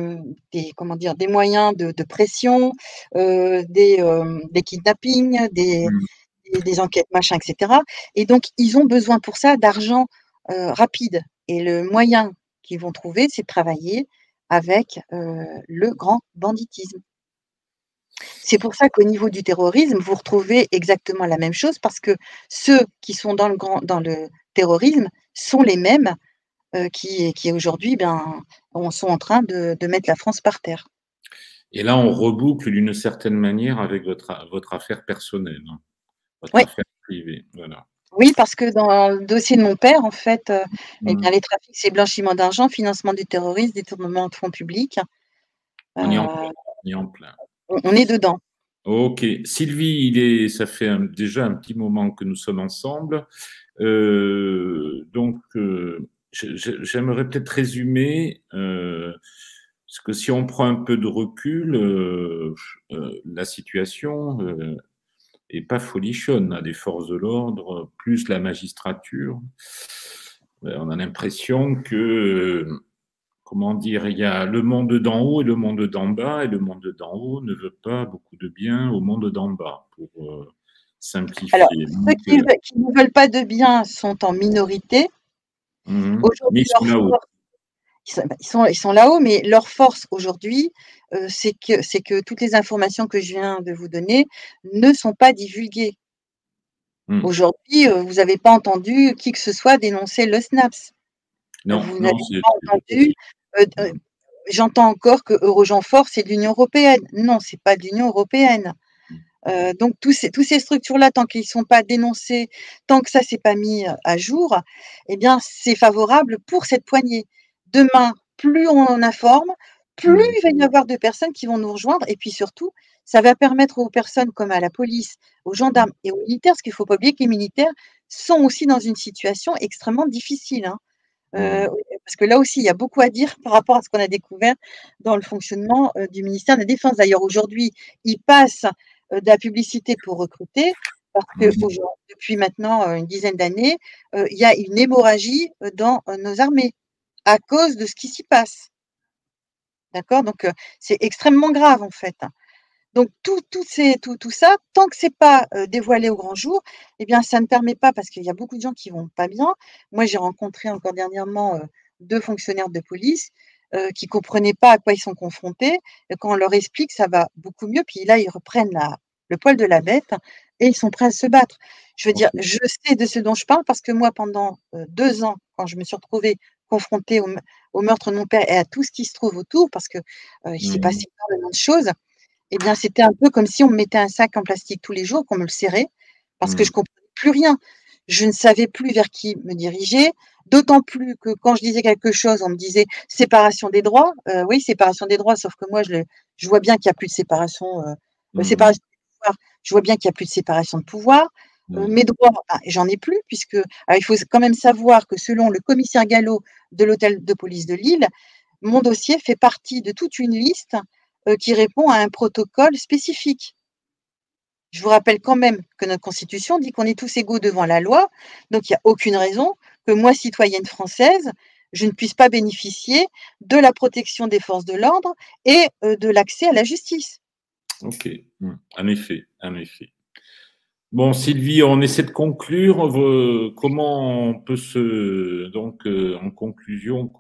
comment dire? Des moyens de pression, des kidnappings, Mmh. des enquêtes machin et cetera et donc ils ont besoin pour ça d'argent, rapide et le moyen qu'ils vont trouver, c'est de travailler avec, le grand banditisme. C'est pour ça qu'au niveau du terrorisme, vous retrouvez exactement la même chose parce que ceux qui sont dans le terrorisme sont les mêmes, qui aujourd'hui, ben, sont en train de mettre la France par terre. Et là, on reboucle d'une certaine manière avec votre affaire personnelle, hein, votre Oui, affaire privée, voilà. oui, parce que dans le dossier de mon père, en fait, eh bien, Mmh. les trafics, c'est blanchiment d'argent, financement du terrorisme, détournement de fonds publics. On y est en plein, Heu, on y est en plein. on est dedans. Ok. Sylvie, ça fait déjà un petit moment que nous sommes ensemble. Donc, j'aimerais peut-être résumer, parce que si on prend un peu de recul, la situation est pas folichonne, hein, des forces de l'ordre, plus la magistrature. On a l'impression que, comment dire, il y a le monde d'en haut et le monde d'en bas, et le monde d'en haut ne veut pas beaucoup de bien au monde d'en bas, pour Alors, simplifier. ceux Donc, qui ne veulent pas de bien sont en minorité. mais Aujourd'hui, ils sont là-haut. ils sont là-haut, mais leur force aujourd'hui, c'est que toutes les informations que je viens de vous donner ne sont pas divulguées. Mhm. Aujourd'hui, vous n'avez pas entendu qui que ce soit dénoncer le SNAPS. Non, Vous non, n'avez c'est pas entendu, possible. j'entends encore que Eurogenfort, c'est de l'Union européenne. Non, c'est pas de l'Union européenne. Donc tous ces structures-là, tant qu'ils ne sont pas dénoncés, tant que ça s'est pas mis à jour, eh bien, c'est favorable pour cette poignée. Demain, plus on en informe, plus Mhm. il va y avoir de personnes qui vont nous rejoindre et puis surtout, ça va permettre aux personnes comme à la police, aux gendarmes et aux militaires, parce qu'il ne faut pas oublier que les militaires sont aussi dans une situation extrêmement difficile, hein. Mhm. Parce que là aussi, il y a beaucoup à dire par rapport à ce qu'on a découvert dans le fonctionnement, du ministère de la Défense. D'ailleurs, aujourd'hui, ils passent, de la publicité pour recruter parce Mhm. depuis maintenant, une dizaine d'années, il y a une hémorragie, dans, nos armées à cause de ce qui s'y passe. D'accord? Donc, c'est extrêmement grave, en fait. Donc tout ça, tant que c'est pas, dévoilé au grand jour, eh bien, ça ne permet pas parce qu'il y a beaucoup de gens qui vont pas bien. Moi, j'ai rencontré encore dernièrement, 2 fonctionnaires de police, qui comprenaient pas à quoi ils sont confrontés et quand on leur explique, ça va beaucoup mieux. Puis là, ils reprennent la le poil de la bête et ils sont prêts à se battre. Je veux dire, Ok. je sais de ce dont je parle parce que moi, pendant, 2 ans, quand je me suis retrouvée confrontée au meurtre de mon père et à tout ce qui se trouve autour parce que, il s'est Mhm. passé énormément de choses. Eh bien, c'était un peu comme si on me mettait un sac en plastique tous les jours, qu'on me le serrait, parce que je Mhm. comprenais plus rien. Je ne savais plus vers qui me diriger, d'autant plus que quand je disais quelque chose, on me disait: «Séparation des droits». Oui, séparation des droits, sauf que moi je vois bien qu'il y a plus de Mhm. séparation des pouvoirs, je vois bien qu'il y a plus de séparation de pouvoir. Mhm. Mes droits, bah, j'en ai plus puisque alors il faut quand même savoir que selon le commissaire Gallo de l'hôtel de police de Lille, mon dossier fait partie de toute une liste, qui répond à un protocole spécifique. Je vous rappelle quand même que notre constitution dit qu'on est tous égaux devant la loi, donc il y a aucune raison que moi, citoyenne française, je ne puisse pas bénéficier de la protection des forces de l'ordre et de l'accès à la justice. Ok. En effet, en effet. Bon, Sylvie, on essaie de conclure. Comment on peut donc, en conclusion,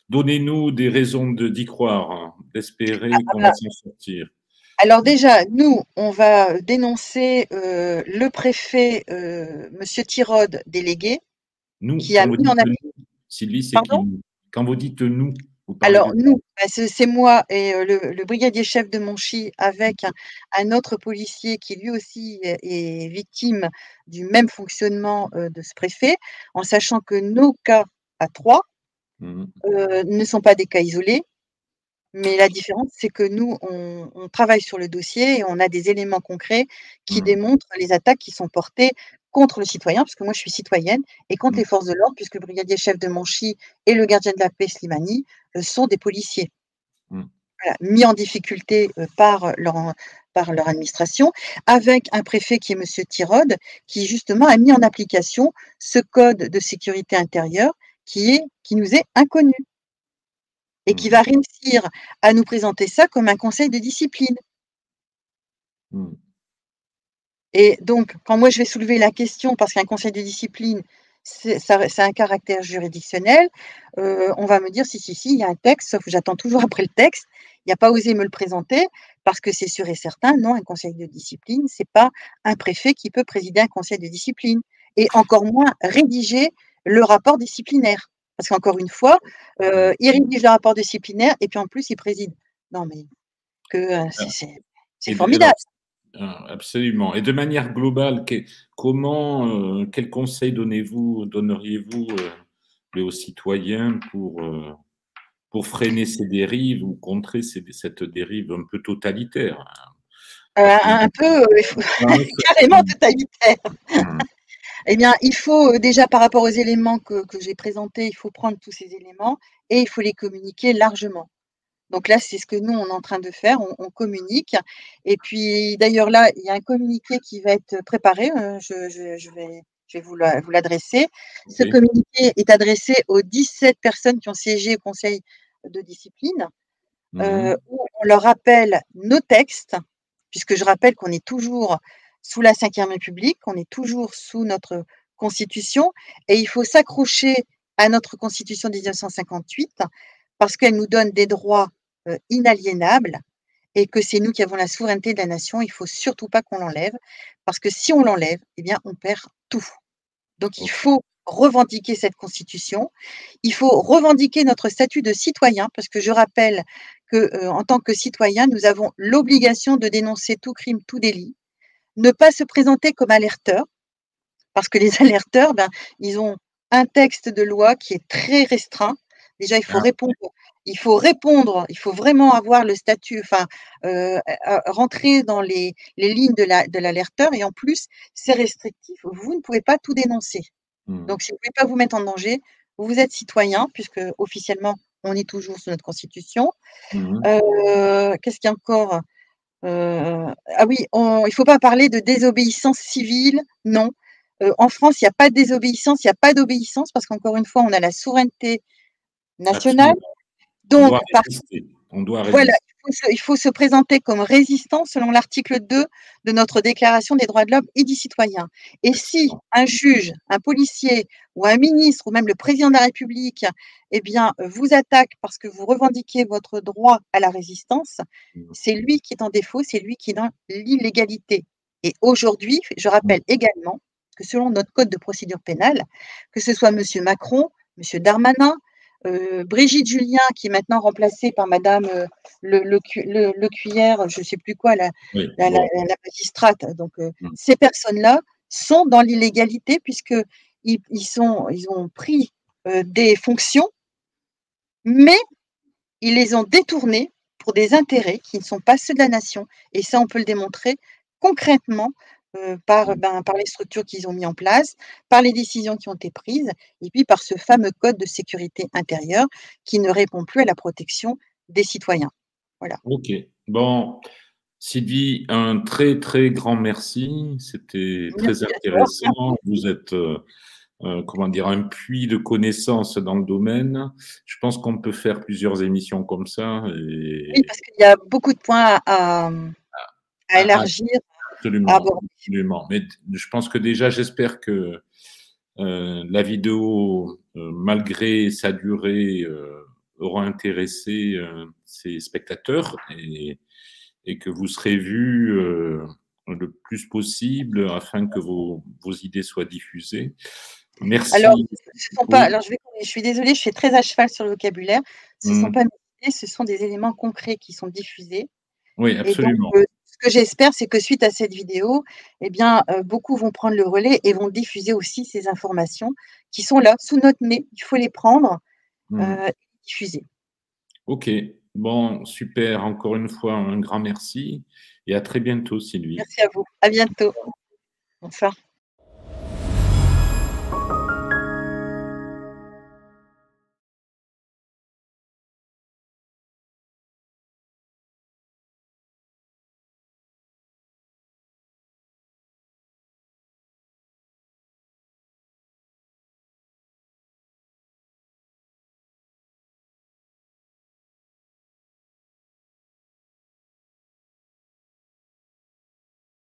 donnez-nous des raisons d'y croire, hein, d'espérer qu'on va s'en sortir. Alors déjà, nous, on va dénoncer, le préfet, monsieur Tirode, délégué, Nous, qui a quand vous mis en dites application. nous, Sylvie, c'est qui Pardon? nous? Quand vous dites nous, vous parlez Alors de nous, bah, c'est moi et le brigadier chef de Monchy avec un autre policier qui lui aussi est victime du même fonctionnement, de ce préfet, en sachant que nos cas à 3, Mhm. ne sont pas des cas isolés, mais la différence, c'est que nous, on travaille sur le dossier et on a des éléments concrets qui Mhm. démontrent les attaques qui sont portées contre le citoyen, parce que moi je suis citoyenne, et contre Mhm. les forces de l'ordre, puisque le brigadier chef de Monchy et le gardien de la paix Slimani, sont des policiers. Mhm. Voilà, mis en difficulté, par leur administration, avec un préfet qui est monsieur Tirode, qui justement a mis en application ce code de sécurité intérieure qui nous est inconnu et qui Mhm. va réussir à nous présenter ça comme un conseil de discipline. Mhm. Et donc, quand moi je vais soulever la question, parce qu'un conseil de discipline, ça a un caractère juridictionnel, on va me dire: «Si, si, si, il y a un texte», sauf que j'attends toujours après le texte. Il a pas osé me le présenter parce que c'est sûr et certain, non, un conseil de discipline, c'est pas un préfet qui peut présider un conseil de discipline et encore moins rédiger le rapport disciplinaire. Parce qu'encore une fois, il rédige le rapport disciplinaire et puis en plus il préside. Non mais que, c'est Alors, formidable. absolument. Et de manière globale, quel conseil donneriez-vous aux citoyens pour freiner ces dérives ou contrer cette dérive un peu totalitaire, hein? Un peu, carrément totalitaire. Mmh. Eh bien, il faut déjà par rapport aux éléments que j'ai présentés, il faut prendre tous ces éléments et il faut les communiquer largement. Donc là, c'est ce que nous, on est en train de faire, on communique. Et puis d'ailleurs là, il y a un communiqué qui va être préparé, je vais vous l'adresser. Ce OK. communiqué est adressé aux 17 personnes qui ont siégé au conseil de discipline, Mmh. où on leur rappelle nos textes, puisque je rappelle qu'on est toujours sous la Ve République, on est toujours sous notre constitution et il faut s'accrocher à notre constitution de 1958 parce qu'elle nous donne des droits, inaliénables et que c'est nous qui avons la souveraineté de la nation. Il faut surtout pas qu'on l'enlève parce que si on l'enlève, eh bien, on perd tout. Donc il OK. faut revendiquer cette constitution. Il faut revendiquer notre statut de citoyen parce que je rappelle que, en tant que citoyen, nous avons l'obligation de dénoncer tout crime, tout délit. Ne pas se présenter comme alerteur parce que les alerteurs, ben, ils ont un texte de loi qui est très restreint. Déjà, Ah, il faut vraiment avoir le statut, enfin, rentrer dans les lignes de l'alerteur et en plus, c'est restrictif. Vous ne pouvez pas tout dénoncer. mmh. Donc si vous ne pouvez pas vous mettre en danger, vous êtes citoyen puisque officiellement, on est toujours sous notre constitution. Mmh. Qu'est-ce qu'il y a encore? Ah oui, il ne faut pas parler de désobéissance civile, non. En France, il y a pas de désobéissance, il y a pas d'obéissance parce qu'encore une fois, on a la souveraineté nationale. Absolument. On Donc doit par résister. On doit voilà, résister. il faut se présenter comme résistant selon l'article 2 de notre déclaration des droits de l'homme et du citoyen. Et si Excellent. un juge, un policier ou un ministre ou même le président de la République, eh bien, vous attaque parce que vous revendiquez votre droit à la résistance, Mmh. c'est lui qui est en défaut, c'est lui qui est dans l'illégalité. Et aujourd'hui, je Mmh. rappelle également que selon notre code de procédure pénale, que ce soit monsieur Macron, monsieur Darmanin, Brigitte Julien qui est maintenant remplacée par madame, Lecuyère, je ne sais plus quoi, Oui, bon. la magistrate. Donc, Mmh. ces personnes-là sont dans l'illégalité puisqu'ils ont pris des fonctions, mais ils les ont détournées pour des intérêts qui ne sont pas ceux de la nation. Et ça, on peut le démontrer concrètement Mmh. par les structures qu'ils ont mis en place, par les décisions qui ont été prises, et puis par ce fameux code de sécurité intérieure qui ne répond plus à la protection des citoyens. Voilà. OK. Bon, Sylvie, un très, très grand merci. C'était très Merci à toi. intéressant. Vous êtes, comment dire? Un puits de connaissances dans le domaine. Je pense qu'on peut faire plusieurs émissions comme ça Oui, et parce qu'il y a beaucoup de points à à élargir, à absolument, aborder. absolument. Mais je pense que déjà, j'espère que, la vidéo, malgré sa durée, aura intéressé, ses spectateurs et que vous serez vus le plus possible afin que vos idées soient diffusées. Alors, Merci. ce sont pas Oui, alors je suis désolée, je suis très à cheval sur le vocabulaire. Ce ne sont mmh, pas mes idées, ce sont des éléments concrets qui sont diffusés oui, et donc absolument. ce que j'espère, c'est que suite à cette vidéo, eh bien, beaucoup vont prendre le relais et vont diffuser aussi ces informations qui sont là, sous notre nez. Il faut les prendre, Mmh. et diffuser. OK. Bon, super. Encore une fois, un grand merci et à très bientôt, Sylvie. Merci à vous. À bientôt. Bonsoir.